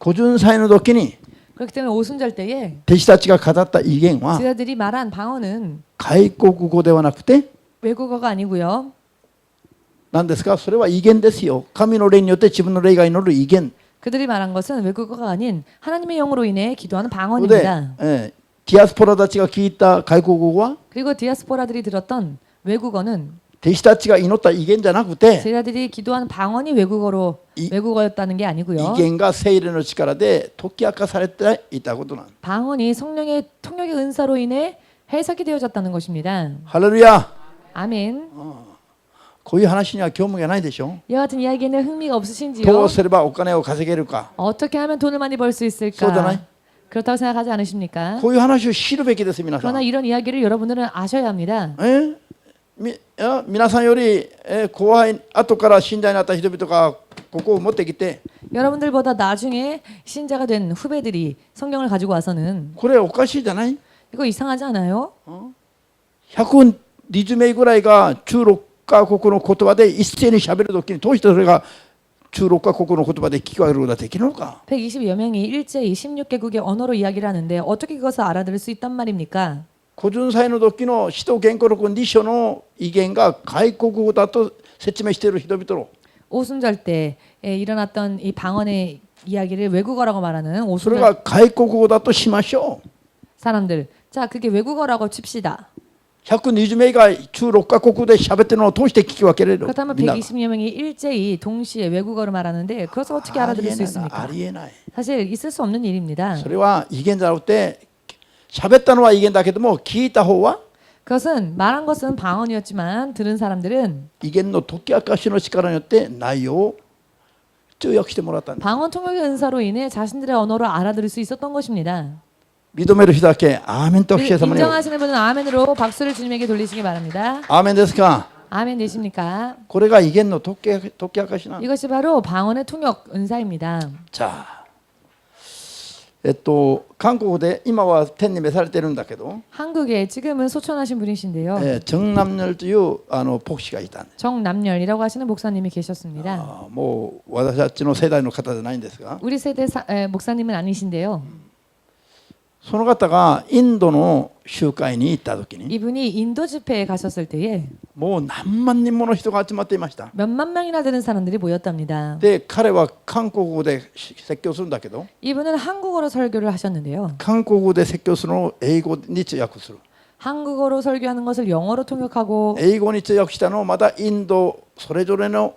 古巡祭の時に 그렇기 때문에 오순절 때에 弟子たちが語った威厳は 제자들이 말한 방언은 外国語ではなくて 외국어가 아니고요. 何ですか？それは威厳ですよ。神の霊によって自分の霊が祈る威厳。 그들이 말한 것은 외국어가 아닌 하나님의 영으로 인해 기도하는 で、 방언입니다. ディアスポラたちが聞いた外国語は 그리고 디아스포라들이 들었던 외국어는 弟子たちが祈った威厳じゃなくて 제자들이 기도하는 방언이 외국어였다는 게 아니고요. 威厳が聖霊の力で解き明かされていたことなんです。 방언이 성령의 통역의 은사로 인해 해석이 되어졌다는 것입니다. ハレルヤ。 아멘. こういう話には興味がないでしょ。 이와 같은 이야기에는 흥미가 ど 없으신지요? うすればお金を稼げるか。 어떻게 하면 돈을 많이 벌 수 그러잖아요. 있을까? 그렇다고 생각하지 않으십니까? こういう話を知るべきです皆さ 그러나 ん。 이런 이야기를 여러분들은 아셔야 합니다. 皆さんより怖い後から信者になった人々がここを持ってきて 여러분들보다 나중에 신자가 된 후배들이 성경을 가지고 와서는 これおかしいじゃない？ 이거 이상하지 않아요? 120名ぐらいが中6カ国の言葉で一斉に喋るときにどうしてそれが中6カ国の言葉で聞き分けることができるのか。 120여 명이 일제히 16개국의 언어로 이야기를 하는데 어떻게 그것을 알아들을 수 있단 말입니까? 古巡祭の時の使徒言語録2書の威厳が外国語だと説明している人々の 오순절 때 일어났던 이 방언의 이야기를 외국어라고 말하는 それ 오순절 が外国語だとしましょう。 사람들. 자, 그게 외국어라고 칩시다. 120名が中6カ国で喋ってるのを通して聞き分けれる。 그렇다면 みんな 120여 명이 일제히 동시에 외국어를 말하는데 그것을 어떻게 알아들을 수 あ 있습니까? りえない。 사실 있을 수 없는 일입니다. それは威厳じゃなくて喋ったのは威厳だけども聞いた方は 그것은 말한 것은 방언이었지만 들은 사람들은 威厳の解き明かしの力によって内容を通訳してもらったんです。 방언 통역의 은사로 인해 자신들의 언어를 알아들을 수 있었던 것입니다. 認める人だけアーメンと主様に。 인정하시는 분은 아멘으로 박수를 주님에게 돌리시기 바랍니다. アーメンですか。 아멘 되십니까? これが威厳の解き明かしなんです。 이것이 바로 방언의 통역 은사입니다. じゃあ韓国で今は天に召されてるんだけど 한국에 지금은 소천하신 분이신데요. ジョン・ナムニョルという牧師がいたんです。 정남열이라고 하시는 목사님이 계셨습니다. もう私たちの世代の方じゃないんですが 우리 세대 목사님은 아니신데요. その方がインドの集会に行った時に 이분이 인도 집회에 가셨을 때에 もう何万人もの人が集まっていました。 몇만 명이나 되는 사람들이 모였답니다. で彼は韓国語で説教するんだけど 이분은 한국어로 설교를 하셨는데요. 韓国語で説教するのを英語に通訳する。 한국어로 설교하는 것을 영어로 통역하고 英語に通訳したのをまたインドそれぞれの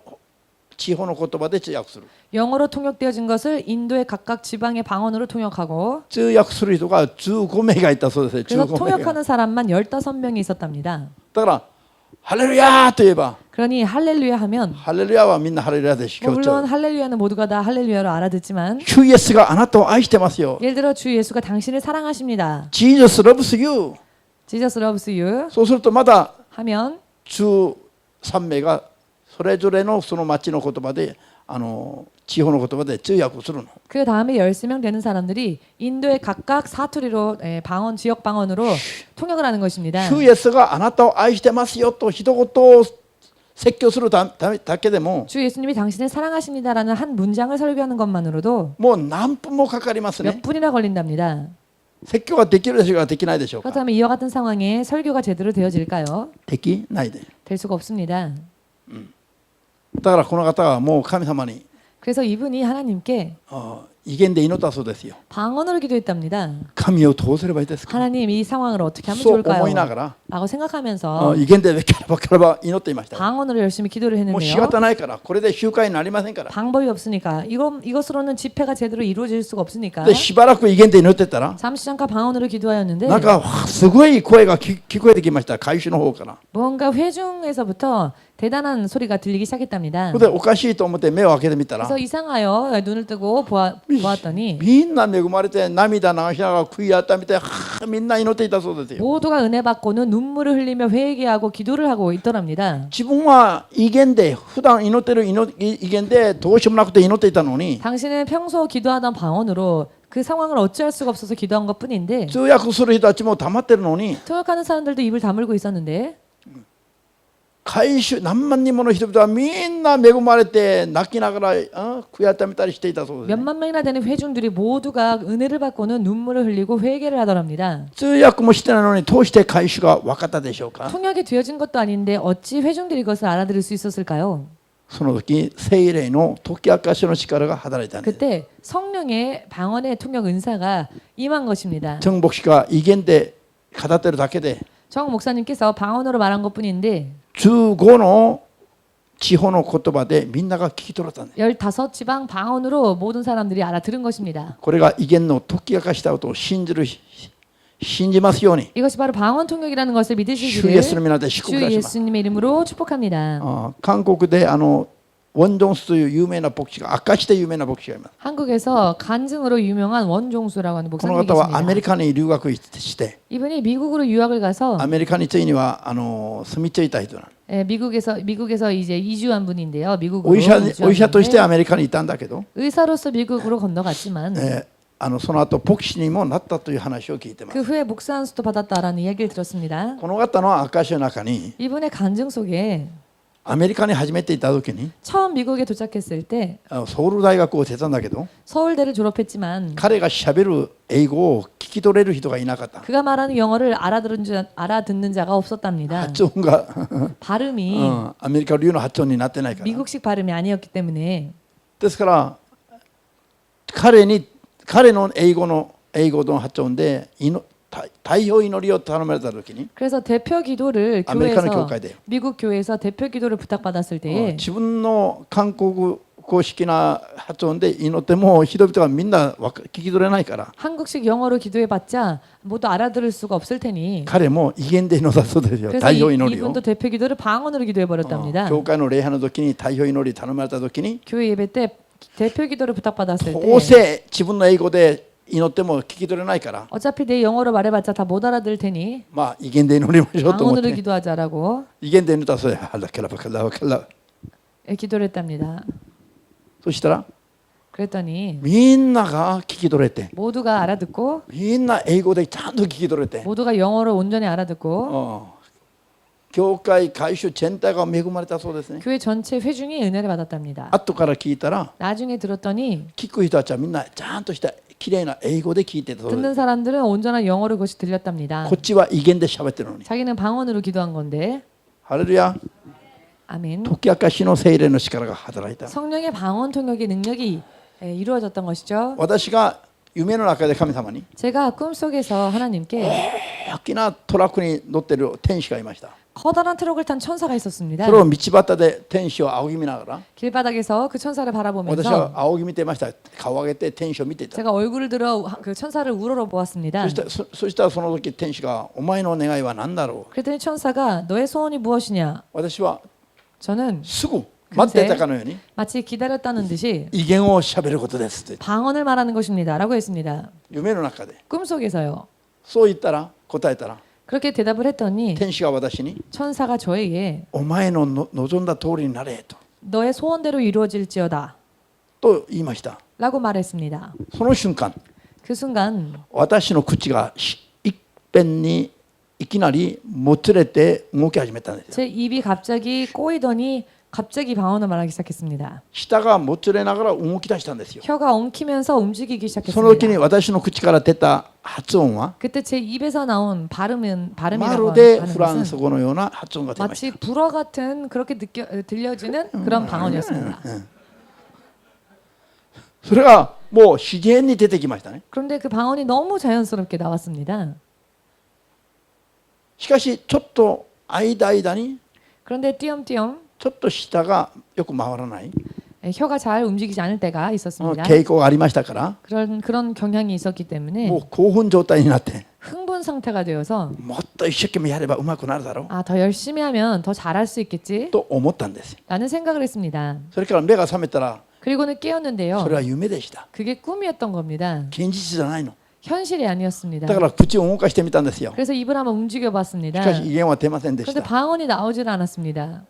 地方の言葉で通訳する。 영어로 통역되어진 것을 인도의 각각 지방의 방언으로 통역하고 通訳する人が15名がいたそうです。 그래서 15名が。 통역하는 사람만 15명이 있었답니다. だからハレルヤと言えば 그러니 할렐루야 하면 ハレルヤはみんなハレルヤでしょ。 물론 할렐루야는 모두가 다 할렐루야로 알아듣지만 主イエスがあなたを愛してますよ。 예를 들어 주 예수가 당신을 사랑하십니다. Jesus loves you。 Jesus loves you. そうするとまだ 하면 13名がそれぞれのその町の言葉で地方の言葉で通訳するの。 그 다음에 13명 되는 사람들이 인도의 각각 사투리로 방언 지역 방언으로 통역을 하는 것입니다. 主イエスがあなたを愛してますよと一言を説教するだけでも 주 예수님이 당신을 사랑하십니다라는 한 문장을 설교하는 것만으로도 もう何分もかかりますね。 몇 분이나 걸린답니다. 説教ができるでしょうかできないでしょうか。 그렇다면 이와 같은 상황에 설교가 제대로 되어질까요? できないで。 될 수가 없습니다. だからこの方はもう神様に 그래서 이분이 하나님께 威厳で祈ったそうですよ。 방언으로 기도했답니다. 神をどうすればいいですか。 하나님 이 상황을 어떻게 하면 そう 좋을까요? 思いながら 라고 생각하면서 威厳でキャラバキャラバ祈っていました。 방언으로 열심히 기도를 もう仕 했는데요. 方ないからこれで集会になりませんから。 방법이 없으니까 이것으로는 집회가 제대로 이루어질 수가 없으니까 でしばらく威厳で祈ってたら 잠시 잠깐 방언으로 기도하였는데 なんかすごい声が聞こえてきました。会衆の方から。 뭔가 회중에서부터 대단한 소리가 들리기 시작했답니다. でおかしいと思って目を開けてみたら 그래서 이상하여 눈을 뜨고 보았더니 みんな恵まれて涙流しながら悔い改めてみんな祈っていたそうですよ。 모두가 은혜 받고는 눈물을 흘리며 회개하고 기도를 하고 있더랍니다. 自分は威厳で普段祈ってる威厳でどうしようもなくて祈っていたのに 당신은 평소 기도하던 방언으로 그 상황을 어찌할 수가 없어서 기도한 것뿐인데 通訳する人たちも黙ってるのに 통역하는 사람들도 입을 다물고 있었는데 回収何万人もの人々はみんな恵まれて泣きながら悔い改めたりしていたそうですね。 몇만 명이나 되는 회중들이 모두가 은혜를 받고는 눈물을 흘리고 회개를 하더랍니다. 通訳もしてないのにどうして回収が分かったでしょうか。 통역이 되어진 것도 아닌데 어찌 회중들이 이것을 알아들을 수 있었을까요? その時聖霊の解き明かしの力が働いたんです。 그때 성령의 방언의 통역 은사가 임한 것입니다. 정牧師が威厳で語ってるだけで 정 목사님께서 방언으로 말한 것뿐인데 15の地方の言葉でみんなが聞き取れたんです。 15지방 방언으로 모든 사람들이 알아들은 것입니다. これが威厳の解き明かしたことを信じますように 이것이 바로 방언 통역이라는 것을 主イエ 믿으시기를 スの皆で祝 주 福いたします。 예수님의 이름으로 축복합니다. 韓国でウォン・ジョンスという有名な牧師が明石で有名な牧師がいます。 한국에서 간증으로 유명한 원종수라고 하는 この 목사님이 方はアメ 계십니다. リカに留学して 이분이 미국으로 유학을 가서 アメリカについには住み着いた人なの。 미국에서 이제 이주한 분인데요. 미국으로 お医者として 이주한 アメリカにいたんだけど、 의사로서 미국으로 건너갔지만 その後牧師にもなったという話を聞いてます。 그 후에 목사 안수도 받았다라는 이야기를 들었습니다. この方の証の中に 이분의 간증 속에 アメリカに初めていた時に 처음 미국에 도착했을 때 ソウル大学を出たんだけど 서울대를 졸업했지만 彼がしゃべる英語を聞き取れる人がいなかった。 그가 말하는 영어를 알아듣는 자가 없었답니다. 発音が 발음이 アメリカ流の発音になってないから。 미국식 발음이 아니었기 때문에 ですから彼の英語の発音で代表祈りを頼まれた時に 그래서 대표 기도를 아메리카노 교회에서 교회인데요. 미국 교회에서 대표 기도를 부탁받았을 때에 自分の韓国公式な発音で祈っても人々がみんな聞き取れないから 한국식 영어로 기도해봤자 모두 알아들을 수가 없을 테니 彼も威厳で祈ったそうですよ。 그래서 代表祈りを 이분도 대표 기도를 방언으로 기도해버렸답니다. 教会の礼拝の時に代表祈り頼まれた時に 교회 예배 때 대표 기도를 부탁받았을 ど 때 うせ自分の英語で祈っても聞き取れないから 어차피 내 영어로 말해봤자 다 못 알아들 테니 まあ威厳で祈りましょうと思っ 방언으로 て 기도하자라고 威厳で祈ったらそれハラカラバカラバカラ 기도를 했답니다. そしたら 그랬더니 みんなが聞き取れて 모두가 알아듣고 みんな英語でちゃんと聞き取れて 모두가 영어로 온전히 알아듣고 教会会衆全体が恵まれたそうですね。 교회 전체 회중이 은혜를 받았답니다. 後から聞いたら 나중에 들었더니 聞く人たちはみんなちゃんとしたきれいな英語で聞いてたそうです。 듣는 사람들은 온전한 영어로 그것이 들렸답니다. こっちは威厳で喋ってるのに。 자기는 방언으로 기도한 건데 ハレルヤ。 아멘. 解き明かしの聖霊の力が働いた。 성령의 방언 통역의 능력이 이루어졌던 것이죠. 私が夢の中で神様に 제가 꿈속에서 하나님께 大きなトラックに乗ってる天使がいました。 커다란 트럭을 탄 천사가 있었습니다. それを道端で天使を仰ぎ見ながら 길바닥에서 그 천사를 私は 바라보면서 仰ぎ見てました。顔を上げて天使を見ていた。 제가 얼굴을 들어 그 천사를 우러러 보았습니다. そしたらその時天使がお前の願いは何だろう。 그랬더니 천사가 너의 소원이 무엇이냐? 私は 저는 すぐ待っていたかのように 마치 기다렸다는 듯이 威厳をしゃべることですって 방언을 말하는 것입니다라고 했습니다. 夢の中で 꿈속에서요. そう言ったら答えたら 그렇게 대답을 했더니 天使が私に 천사가 저에게 お前の望んだ通りになれと 너의 소원대로 이루어질지어다 と言いました。 라고 말했습니다. その瞬間 그 순간 私の口がいっぺんにいきなりもつれて動き始めたんですよ。 제 입이 갑자기 꼬이더니 갑자기 방언을 말하기 시작했습니다. 舌がもつれながら動き出したんですよ。 혀가 엉키면서 움직이기 その時に 시작했습니다. 私の口から出た発音は 그때 제 입에서 나온 ま 발음이라고 るで 하는 フラン 것은 ス語のような発音が出ました。 마치 불어 같은 그렇게 들려지는 그런 방언이었습니다. それがもう自然に出てきましたね。 그런데 그 방언이 너무 자연스럽게 나왔습니다. しかしちょっと間に 그런데 띄엄띄엄 ちょっと舌がよく回らない 혀가 잘 움직이지 않을 때가 있었습니다. 傾向がありましたから 그런 경향이 있었기 때문에 もう興奮状態になって 흥분 상태가 되어서 もっと一生懸命やればうまくなるだろう 아, 더 열심히 하면 더 잘할 수 있겠지? と思ったんですよ。 라는 생각을 했습니다. それから目が覚めたら 그리고는 そ 깨었는데요. れは夢でした。 그게 꿈이었던 겁니다. 現実じゃないの。 현실이 아니었습니다. だから口を動かしてみたんですよ。 그래서 입을 한번 움직여 し 봤습니다. かし威厳は出ませんでし 그런데 た。 방언이 나오질 않았습니다.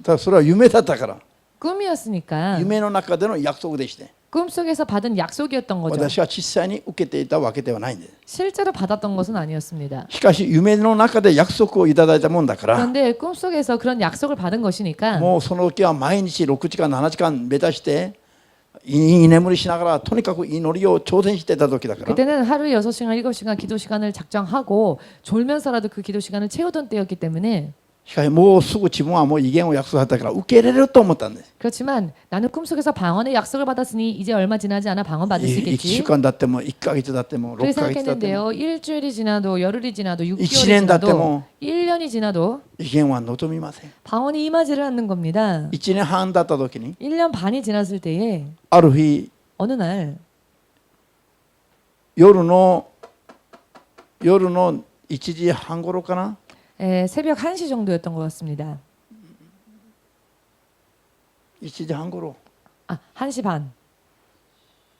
だからそれは夢だったから、 꿈이었으니까 夢の中での約束でして、 꿈속에서 받은 약속이었던 거죠. 私は実際に受けていたわけではないんです。 실제로 받았던 것은 아니었습니다. しかし夢の中で約束をいただいたもんだから、 그런데 꿈속에서 그런 약속을 받은 것이니까 もうその時は毎日6時間7時間目指して居眠りしながらとにかく祈りを挑戦していた時だから、 그때는 하루에 6시간, 7시간 기도 시간을 작정하고 졸면서라도 그 기도 시간을 채우던 때였기 때문에 しかしもうすぐ自分はもう威厳を約束されたから受け入れると思ったんです。 그렇지만 나는 꿈속에서 방언의 약속을 받았으니 이제 얼마 지나지 않아 방언 받을 수 1 있겠지. 週間だっても1ヶ月だっても 그렇게 6ヶ月だっても 생각했는데요. 일주일이 지나도 열흘이 지나도 1 6개월이 年だって 지나도 も 1년이 지나도 威厳は望みません。 방언이 임하지를 않는 겁니다. 1年半だった時に 1년 반이 지났을 때에 ある日 어느 날 夜の1時半頃かな、 새벽 1시 정도였던 것 같습니다. 1時半頃 아, 1시 반.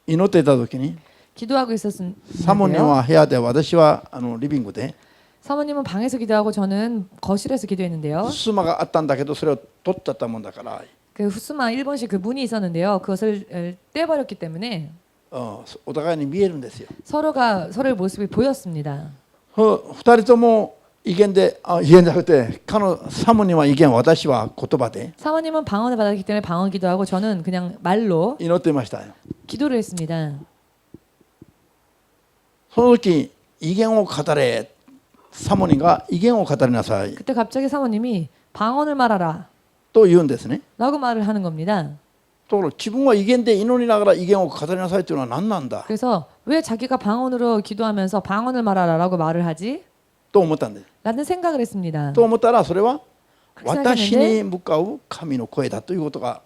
祈っていた時に 기도하고 サモニ 있었는데요. は部屋で私はリビングで 사모님은 방에서 기도하고 저는 거실에서 기도했는데요. 襖があったんだけどそれを取っちゃったもんだから、 그 후스마 일본식 그 문이 있었는데요. 그것을 떼버렸기 때문에 お互いに見えるんですよ。 서로가 서로의 모습이 보였습니다. 2人とも威厳で威厳じゃなくてサモニは威厳、私は言葉で 사모님은 방언을 받았기 때문에 방언 기도하고 저는 그냥 말로 祈っていましたよ。 기도를 했습니다. その時威厳を語れ、サモニが威厳を語りなさい 그때 갑자기 사모님이 방언을 말하라 と言うんですね。 라고 말을 하는 겁니다. ところ自分は威厳で祈りながら威厳を語りなさいというのは何なんだ 그래서 왜 자기가 방언으로 기도하면서 방언을 말하라 라고 말을 하지? と思ったんです。 라는 생각을 했습니다. と思ったらそれは 그렇게 생각했는데 私に向かう神の声だということが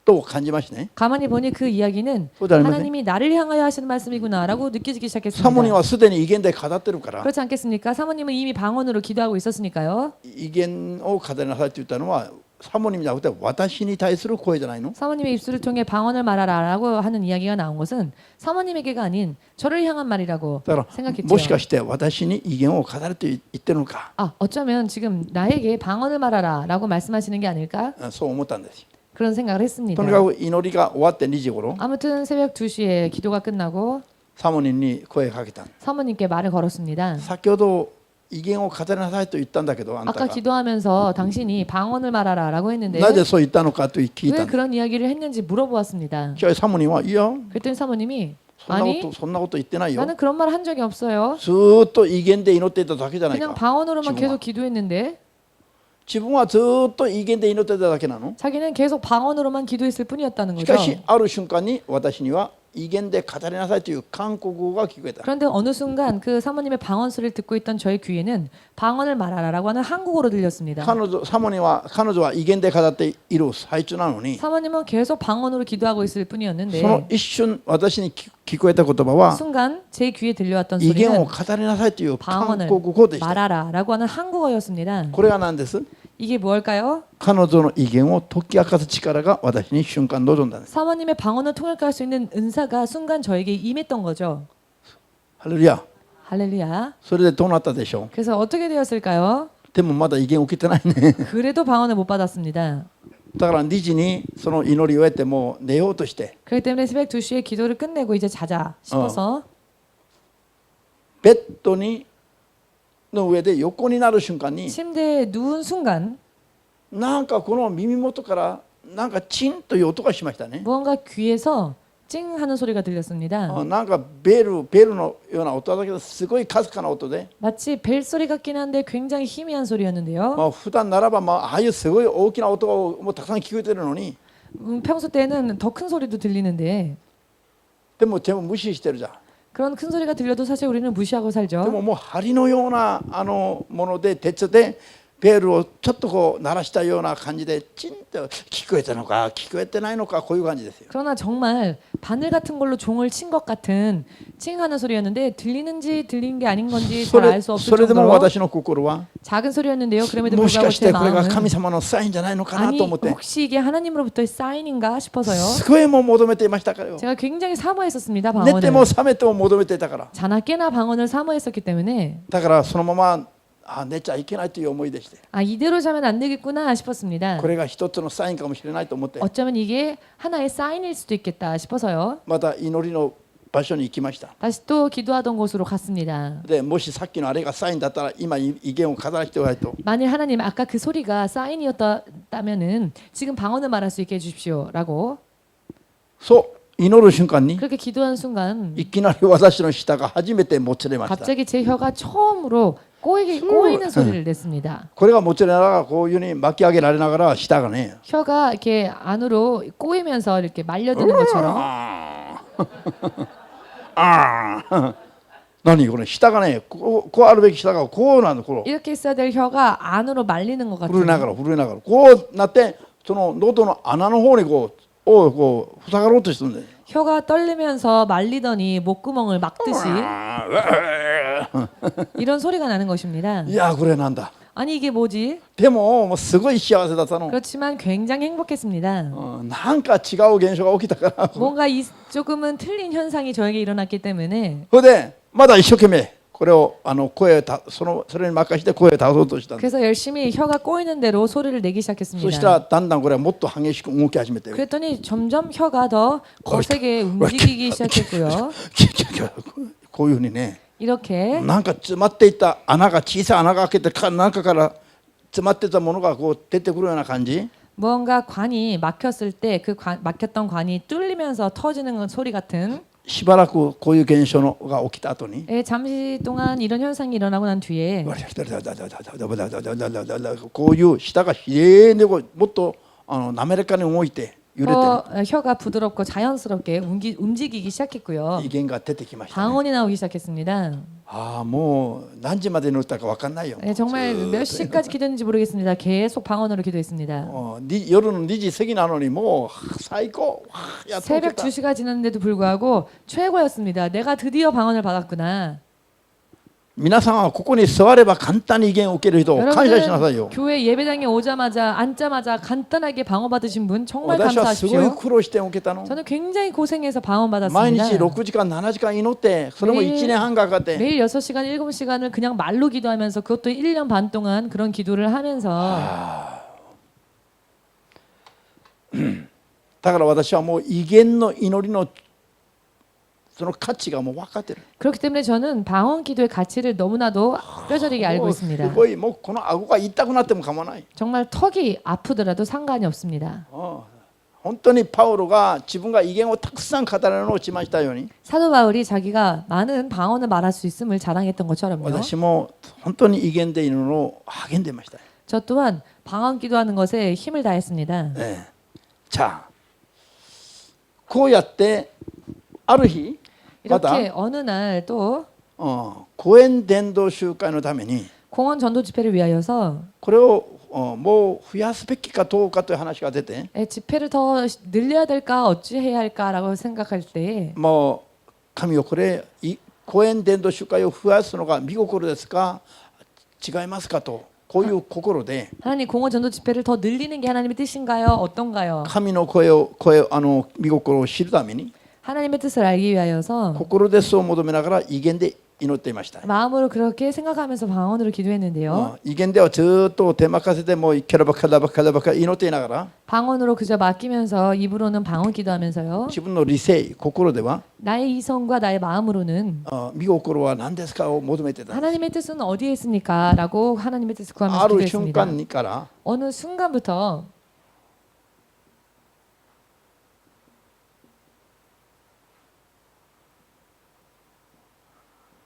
と感じましたね。 가만히 보니 그 이야기는 그거 닮았네. 하나님이 나를 향하여 하시는 말씀이구나라고 느껴지기 サモニ 시작했습니다. はすでに威厳で語ってるから 그렇지 않겠습니까? 사모님은 이미 방언으로 기도하고 있었으니까요. 威厳を語りなさいと言ったのはサモニじゃなくて私に対する声じゃないの？ 사모님의 입술을 통해 방언을 말하라라고 하는 이야기가 나온 것은 사모님에게가 아닌 저를 향한 말이라고 だから 생각했죠. もしかして私に威厳を語ると言ってるのか、 아, 어쩌면 지금 나에게 방언을 말하라라고 말씀하시는 게 아닐까? そう思ったんですよ。 그런 생각을 と 했습니다. にかく祈りが終わって2時頃 아무튼 새벽 2시에 기도가 끝나고 サモニに声をかけた。 사모님께 말을 걸었습니다. 先ほど威厳を語りなさいと言ったんだけどあんた 아까 が 기도하면서 당신이 방언을 말하라라고 했는데 なぜそう言ったのかと聞い 왜 たんです。 그런 이야기를 했는지 물어보았습니다. しかしサモニはいや 그랬더니 사모님이 そんなこ 아니 とそんなこと言ってないよ。 나는 그런 말 한 적이 없어요. ずーっと威厳で祈っていただけじゃない 그냥 か。 방언으로만 지붕아. 계속 기도했는데 自分はずーっと威厳で祈っていただけなの。 자기는 계속 방언으로만 기도했을 뿐이었다는 し 거죠. かしある瞬間に私には威厳で語りなさいという韓国語が聞こえた。 그런데 어느 순간 그 사모님의 방언 소리를 듣고 있던 저의 귀에는 방언을 말하라라고 하는 한국어로 들렸습니다. 彼女は威厳で語っている最中なのに、 사모님은 계속 방언으로 기도하고 있을 その 뿐이었는데 一瞬私に聞こえた言葉は 순간 제 귀에 들려왔던 威厳を 소리는 語りなさいという韓 방언을 国語でした。 말하라라고 하는 한국어였습니다. これが何です？ 이게 무엇일까요? 彼女の威厳を解き明かす力が私に瞬間望んだんです。 사모님의 방언을 통역할 수 있는 은사가 순간 저에게 임했던 거죠. ハレルヤ。 할렐루야. それでどうなったでしょ 그래서 어떻게 되었을까요? う。でもまだ威厳起きてないね。 그래도 방언을 못 받았습니다. だから2時にその祈りを終えてもう寝ようとして 그렇기 때문에 새벽 2시에 기도를 끝내고 이제 자자 싶어서 ベッドにの上で横になる瞬間に 침대에 누운 순간 なんかこの耳元からなんかチンという音がしましたね。 무언가 귀에서 찡 하는 소리가 들렸습니다. なんかベルのような音だけどすごいかすかな音で、 마치 벨 소리 같긴 한데 굉장히 희미한 소리였는데요. 普段ならばああいうすごい大きな音がもうたくさん聞こえてるのに、 평소 때는 더 큰 소리도 들리는데 でも全部無視してるじゃん。 그런 큰 소리가 들려도 사실 우리는 무시하고 で 살죠. ももう針のようなもので鉄でベールをちょっとこう鳴らしたような感じでチンと聞こえたのか聞こえてないのかこういう感じですよ。 그러나 정말 바늘 같은 걸로 종을 친 것 같은 찡하는 소리였는데 들리는지 들린 게 아닌 건지 そ 잘 れ 알 수 없을 それでも 정도로 私の心は 작은 소리였는데요. 그럼에도 もし 불구하고 かし 제 てこれが 마음은 神様のサインじゃないのかな 아니 と思って 혹시 이게 하나님으로부터의 사인인가 싶어서요. すごいもう求めていましたからよ。 제가 굉장히 사모했었습니다. 寝て 방언을. も覚めても求めていたから。 자나 깨나 방언을 사모했었기 때문에 だからそのまま寝ちゃいけないという思いでして、 이대로 자면 안 되겠구나 싶었습니다. これが一つのサインかもしれないと思って 어쩌면 이게 하나의 사인일 수도 있겠다 싶어서요. また祈りの場所に行きました。 다시 또 기도하던 곳으로 갔습니다. でもしさっきのあれがサインだったら今威厳を飾らせておないと。 만일 하나님 아까 그 소리가 사인이었다면은 지금 방언을 말할 수 있게 해주십시오라고 そう祈る瞬間に 그렇게 기도한 순간 いきなり私の舌が初めてもつれました。 갑자기 제 혀가 처음으로 꼬이는 소리를 냈습니다. これがもつれながらこういうふうに巻き上げられながら舌がね 혀가 이렇게 안으로 꼬이면서 이렇게 말려드는 것처럼 何これ舌がねこうあるべき舌がこうなのこう 이렇게 있어야 될 혀가 안으로 말리는 것 震えなが 같아요. ら震えながらこうなってその喉の穴の方にこう塞がろうとしてるんだよ。 혀가 떨리면서 말리더니 목구멍을 막듯이 이런 소리가 나는 것입니다. いやこれなんだ。 아니 이게 뭐지? でももうすごい幸せだったの。 그렇지만 굉장히 행복했습니다. なんか違う現象が起きたから。 뭔가 조금은 틀린 현상이 저에게 일어났기 때문에 それでまだ一生懸命これを声をそれに任せて声を出そうとしたんです。 그래서 열심히 혀가 꼬이는 대로 소리를 내기 そした 시작했습니다. らだんだんこれはもっと激しく動き始めて 그랬더니 점점 혀가 더 거세게 움직이기 시작했고요. こういうふうにね 이렇게 なんか詰まっていた穴が小さい穴が開けて中から詰まってたものがこう出てくるような感じ。 무언가 관이 막혔을 때 그 막혔던 관이 뚫리면서 터지는 소리 같은 しばらくこういう現象が起きた後に 잠시 동안 이런 현상이 일어나고 난 뒤에 こういう舌がひれでもっと滑らかに動いて揺れて 혀가 부드럽고 자연스럽게 움직이기 시작했고요. 威厳が出てきましたね。 방언이 나오기 시작했습니다. もう何時まで祈ったか分かんないよ。 정말 몇 시까지 기도했는지 모르겠습니다. 계속 방언으로 기도했습니다. 夜の2時過ぎなのにもう最高。やっと起き 새벽 た。 2시가 지났는데도 불구하고 최고였습니다. 내가 드디어 방언을 받았구나. 皆さんはここに座れば簡単に威厳を受ける人を感謝しなさいよ。 교회 예배당에 오자마자 앉자마자 간단하게 방언 받으신 분 정말 私はすごい 감사하십시오. 苦労して受けたの。 저는 굉장히 고생해서 방언 毎 받았습니다. 日6時間7時間祈ってそれも1年半かかって 매일 6시간 7시간을 그냥 말로 기도하면서 그것도 1년 반 동안 그런 기도를 하면서 だから私はもう威厳の祈りのその価値がもう分かってる。 그렇기 때문에 저는 방언 기도의 가치를 너무나도 뼈저리게 알고 もう 있습니다. すごいもうこの顎が痛くなっても構わない。 정말 턱이 아프더라도 상관이 없습니다. 本当にパウロが自分が威厳をたくさん語るのをしましたように 사도 바울이 자기가 많은 방언을 말할 수 있음을 자랑했던 것처럼요. 私も本当に威厳で祈るのを励んでいました。 저 또한 방언 기도하는 것에 힘을 다했습니다. じゃあこうやってある日また 이렇게 어느 날 또 公園伝道集会のために 공원 전도 집회를 위하여서 これをもう増やすべきかどうかという話が出て 집회를 더 늘려야 될까 어찌해야 할까라고 생각할 때 もう神よこれ公園伝道集会を増やすのが見心ですか違いますかとこういう心で 하나님 공원 전도 집회를 더 늘리는 게 하나님의 뜻인가요? 어떤가요? 神の見心を知るために 하나님의 뜻을 알기 위하여서 心でそう求めながら威厳で祈っていました。 마음으로 그렇게 생각하면서 방언으로 기도했는데요. 威厳ではずっと手任せでもうキャラバカラバカラバカ祈っていながら 방언으로 그저 맡기면서 입으로는 방언 기도하면서요. 自分の理性心では 나의 이성과 나의 마음으로는 御心は何ですかを求めてた。 하나님의 뜻은 어디에 있습니까? 라고 하나님의 뜻을 あ 구하면서 る瞬 기도했습니다. 間から 어느 순간부터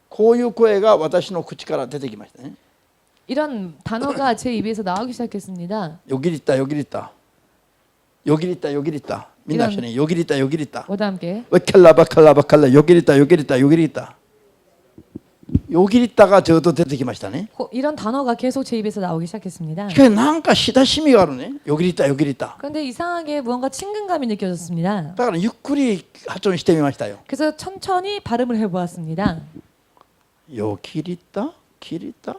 こういう声が私の口から出てきましたね。 이런 단어가 제 입에서 나오기 시작했습니다. よぎりったよぎりったよぎりったよぎりったみんな一緒によぎりったよぎりった 모두 함께 わっらばからばからよぎりったよぎりったよぎりったよぎりったがずっと出てきましたね。 이런 단어가 계속 제 입에서 나오기 시작했습니다. しかしなんか親しみがあるね。よぎりったよぎりった 그런데 이상하게 무언가 친근감이 느껴졌습니다. だからゆっくり発音してみましたよ。 그래서 천천히 발음을 해보았습니다. よぎりったきりった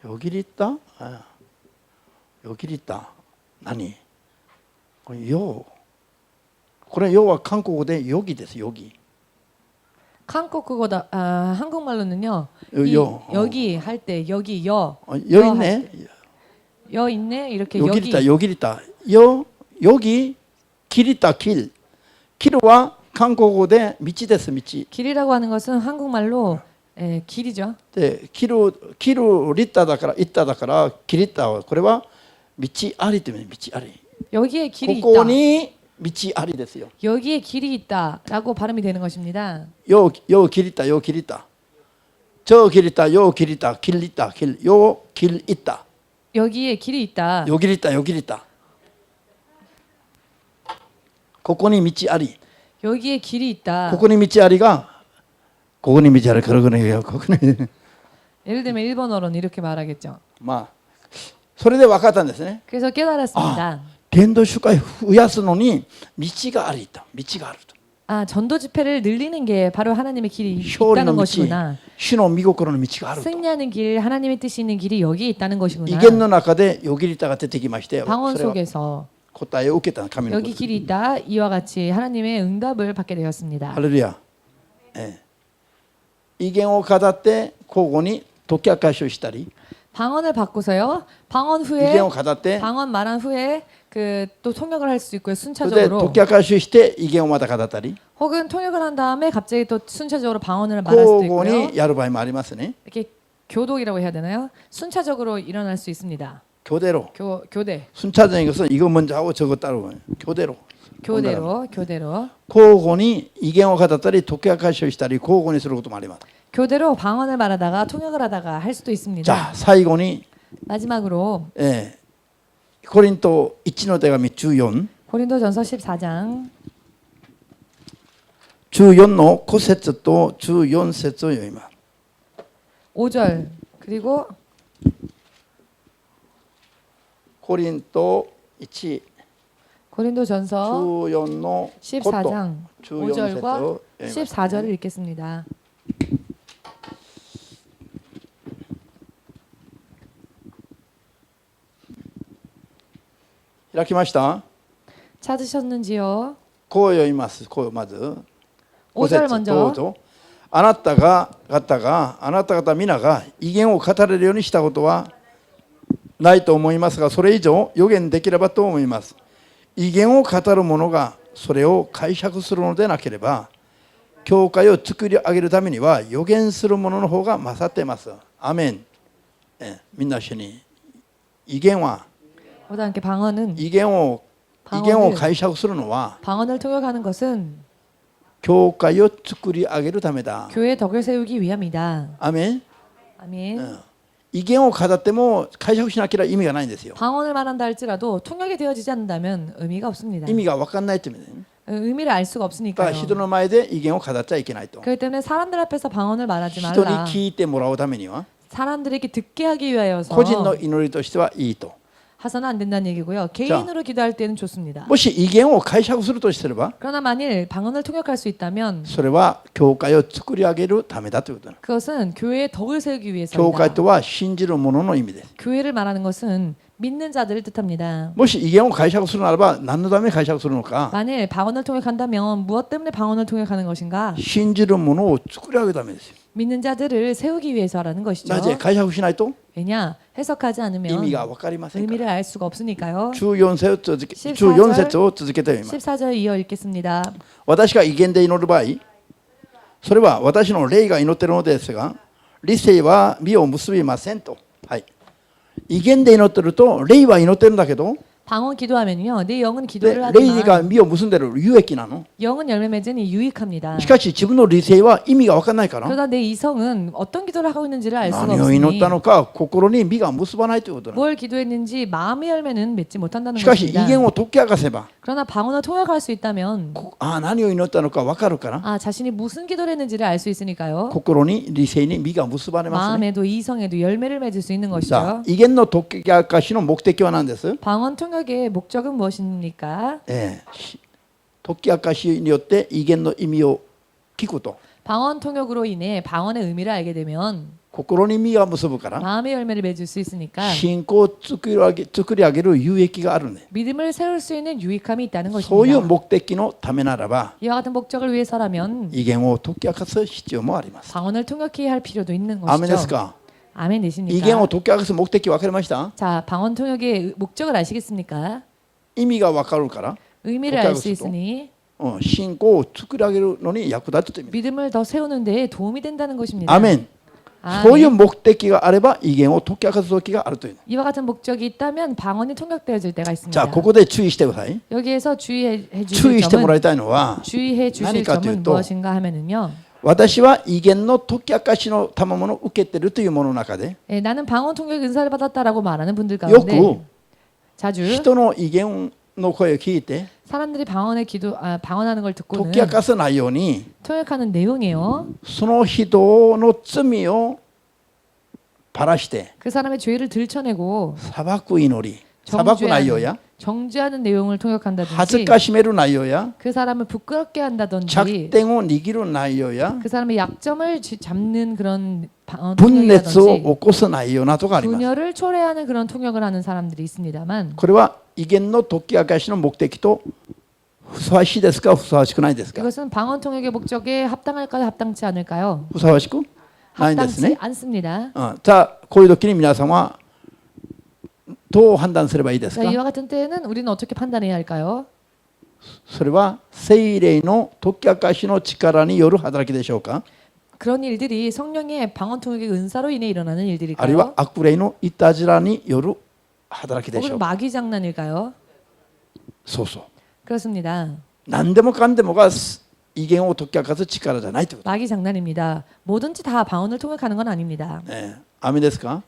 よぎりったよぎりった何これよこれよは韓国語でよぎですよぎ 한국어다 한국말로는요. 이 요. 여기 할 때 여기 여 여 있네 여 있네 이렇게 よぎりった 여기 よぎりったよよぎきりったきるは韓国語で道です道 길이라고 하는 것은 한국말로 길이죠. できるリッターだから行っただからきりったこれは道ありという意味道あり 여기에 こ 길이 こ 있다. に道ありですよ 여기에 길이 있다라고 발음이 되는 것입니다. よう切りったよう切りった저切りったよう切りった切りったよう切りった 여기에 길이 있다. よう切りったよう切りったここに道あり 여기에 길이 있다. ここに道ありがここに道ありここにここに 예를 들면 일본어로는 이렇게 말하겠죠. まあそれで分かったんですね 그래서 깨달았습니다. 伝道集会増やすのに道がありと道があると 전도 집회를 늘리는 게 바로 하나님의 길이 勝利の 있다는 道 것이구나. 主の御心の道があると 승리하는 길, 하나님의 뜻이 있는 길이 여기에 있다는 威 것이구나. 厳の中でよぎりたが出てきまして 방언 それは 속에서 答えを受けた神の 여기 こと 길이 있다. 이와 같이 하나님의 응답을 받게 되었습니다. ハレルヤ、威厳を語って交互に解き明かしをしたり 방언을 받고서요. 방언 威 후에 厳を語って 방언 말한 후에 그 또 통역을 할 수 있고요. それで 순차적으로 解き明かしをして威厳をまた語ったり 혹은 통역을 한 다음에 갑자기 또 순차적으로 방언을 말할 수도 交互 있고요. にやる場合もありますね 이렇게 교독이라고 해야 되나요? 순차적으로 일어날 수 있습니다. 교대로 교대, 순차적인 것은 이거 먼저 하고 저거 따로 교대로 교대로 交互に威厳を語ったり解き明かしをしたり交互にすることもあります 교대로 방언을 말하다가 통역을 하다가 할 수도 じゃ 있습니다. あ最後に、 마지막으로 コリント1の手紙14 고린도전서 14장 14の5節と14節を読みます 5절 그리고 コリント1 고린도전서 14の5と 14장 14節 5절과 を読みます 14절을 읽겠습니다. 開きました 찾으셨는지요? こう読みますこうまず 5절 どう 먼저 ぞあなた方皆が威厳を語れるようにしたことはないと思いますがそれ以上予言できればと思います威厳を語る者がそれを解釈するのでなければ教会を作り上げるためには予言する者の方が勝っていますアメンみんな一緒に威厳は 보다 함께 방언은 威厳を解釈するのは 방언을 통역하는 것은 教会を作り上げるためだ 교회의 덕을 세우기 위함이다. アメン 아멘. 威厳を語っても解釈しなければ意味がないんですよ 방언을 말한다 할지라도 통역이 되어지지 않는다면 의미가 없습니다. 意味が分かんないって意味でね 의미를 알 수가 だから 없으니까요. 人の前で威厳を語っちゃいけないと 그렇기 때문에 사람들 앞에서 방언을 말하지 人に 말라. 聞いてもらうためには 사람들에게 듣게 하기 위하여서 個人の祈りとしてはいいと 하서는 안 된다는 얘기고요. 개인으로 기도할 때는 좋습니다. もし威厳を解釈するとすれば 그러나 만일 방언을 통역할 수 있다면 それは教会を作り上げるためだということです。 그것은 교회의 덕을 세우기 教会 위해서입니다. とは信じる者の意味です。 교회를 말하는 것은 믿는 자들을 뜻합니다. もし威厳を解釈するならば何のために解釈するのか 만일 방언을 통역한다면 무엇 때문에 방언을 통역하는 것인가? 信じる者を作り上げるためですよ。 믿는 자들을 세우기 위해서라는 것이죠. なぜ解釈しないと 왜냐? 해석하지 意 않으면 味が分かりませんから。 의미를 알 수가 없으니까요. 14節を続け 14 14節を続けてみます。 14절 이어 읽겠습니다. 私が威厳で祈る場合、それは私の霊が祈っているのですが、理性は実を結びませんと。はい。威厳で祈っていると、霊は祈ってるんだけど、 방언 기도하면요. 내 영은 で 기도를 霊が 하지만 実を結んでる有益なの。 영은 열매 맺으니 유익합니다. しかし自分の理性は意味が分からないから、 그러다 내 이성은 어떤 기도를 하고 있는지를 알 수가 何を祈 없으니 ったのか心に実が結ばないということなの。 뭘 기도했는지 마음의 열매는 맺지 못한다는 しかし威 것입니다. 厳を解き明かせば、 그러나 방언을 통역할 수 있다면 何を祈ったのか分かるから、 자신이 무슨 기도를 했는지를 알 수 있으니까요. 心に理性に実が結ばれますね。 마음에도 이성에도 열매를 맺을 수 있는 さあ 것이죠. 威厳の解き明かしの目的は何です？ 방언 통역의 목적은 무엇입니까? 解き明かしによって威厳の意味を聞くと 방언 통역으로 인해 방언의 의미를 알게 되면 心に実が結ぶから 마음의 열매를 맺을 수 있으니까 信仰を作り上げる有益があるね。 믿음을 세울 수 있는 유익함이 있다는 そういう 것입니다. 目的のためならば 이와 같은 목적을 위해서라면 威厳を解き明かす必要もあります。 방언을 통역해야 할 필요도 있는 アメです 것이죠. か？ 아멘 威厳を 되십니까? 解き明かす目的分かりました？ 자, 방언 통역의 목적을 아시겠습니까? 意味が分かるから、 의미를 알 수 있으니 信仰を作り上げるのに役立つという意味。 믿음을 더 세우는 데 도움이 된다는 것입니다. アメン。 そういう目的があれば威厳を解き明かす時があるという。 이와 같은 목적이 있다면 방언이 통역되어질 때가 じゃあ 있습니다. ここで注意してください。 여기에서 주의해 注意 주실 してもら 점은 いたいのは 주의해 주실 何かという 점은 と 무엇인가 하면은요. 私は威厳の解き明かしの賜物を受けているというものの中で 나는 방언 통역 은사를 받았다라고 말하는 분들 よ 가운데 く 자주 人の威厳の声を聞いて 사람들이 방언하는 걸 解 듣고는 き明かさないように 통역하는 내용이에요. その人の罪をばらして 그 사람의 죄를 들춰내고 裁く祈り裁く内容や 정죄하는 내용을 恥ず 통역한다든지 かしめる内容や 그 사람을 부끄럽게 한다든지 弱点を握る内容や 그 사람의 약점을 잡는 그런分裂を 통역이라든지 起こす内容などがあります。 분열을 초래하는 그런 통역을 하는 사람들이 있습니다만 これは威厳の解き明かしの目的とふさわしいですかふさわしくないですか？ 이것은 방언 통역의 목적에 합당할까요? 합당치 않을까요? ふさわしくないんです 합당치 ね。 않습니다. さあこういう時に皆さんはどう判断すればいいですか？ 자, 이와 같은 때에는 우리는 어떻게 판단해야 할까요? それは聖霊の解き明かしの力による働きでしょうか？ 그런 일들이 성령의 방언 통역의 은사로 인해 일어나는 あるい 일들일까요? は悪霊のいたずらによる働きでしょ 혹은 うか？ 마귀 장난일까요? そうそう。 그렇습니다. 何でもかんでもが威厳を解き明かす力じゃないというこ 마귀 장난입니다. 뭐든지 다 방언을 통역하는 건 아닙니다. と。アメですか？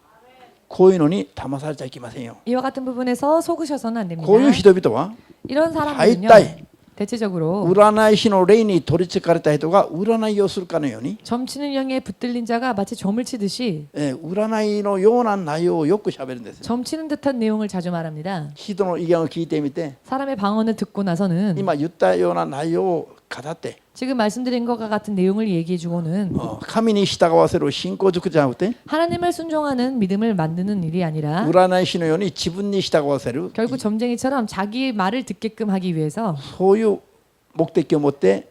こういうのに騙されちゃいけませんよ。 이와 같은 부분에서 속으셔서는 안 됩니다. こういう人々は 이런 사람들은요. 하이타이. 대체적으로 占い師の霊に取りつかれた人が占いをするかのように、 점치는 영에 붙들린 자가 마치 점을 치듯이 占いのような内容をよくしゃべるんですよ。 점치는 듯한 내용을 자주 말합니다. 人の意見を聞いてみて、 사람의 방언을 듣고 나서는 今言ったような内容を語って、 지금 말씀드린 것과 같은 내용을 얘기해주고는 神に従わせる信仰塾じゃなくて、 하나님을 순종하는 믿음을 만드는 일이 아니라 占い師のように自分に従わせる、 결국 점쟁이처럼 자기 말을 듣게끔 하기 위해서 そういう目的を持って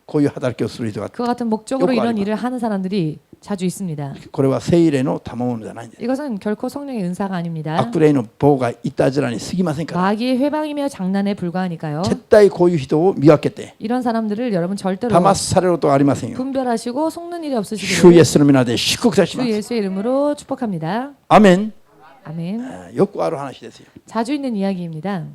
こういう働きをする人が、 그와 같은 목적으로 요거 이런 아니면. 일을 하는 사람들이 자주 있습니다. これは聖霊の賜物じゃないんです。 이것은 결코 성령의 은사가 아닙니다. 悪霊の妨害、いたずらに過ぎませんから、 마귀의 회방이며 장난에 불과하니까요. 絶対こういう人を見分けて 이런 사람들을 여러분 절대로 騙されることはありませんよ。 분별하시고 속는 일이 主イ 없으시기를 エスの皆で祝福いたし 주 ます。 예수의 이름으로 축복합니다. アメン。 아멘. よくある話ですよ。 자주 있는 이야기입니다.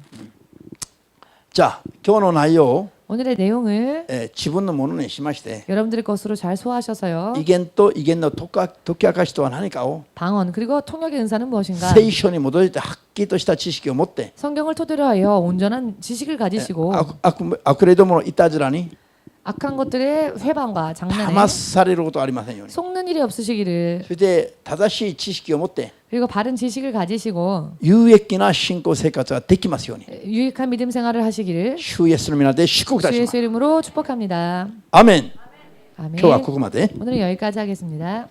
じゃあ今日の内容を、 오늘의 내용을 自分のものにしまして、 여러분들의 것으로 잘 소화하셔서요. 威厳と威厳の解き明かしとは何かを 방언 그리고 통역의 은사는 무엇인가? 聖書に基づいてはっきりとした知識を持って 성경을 토대로 하여 온전한 지식을 가지시고 悪霊どものいたずらに 악한 것들의 회방과 騙 장난에 されることはありませんように。 속는 일이 없으시기를 そして正しい知識を持って 그리고 바른 지식을 가지시고 有益な信仰生活ができますように。 유익한 믿음 생활을 하시기를 主イエスの皆で祝福いた 주 します。 예수 이름으로 축복합니다. アーメン。 아멘. 今日はここまで。 오늘은 여기까지 하겠습니다.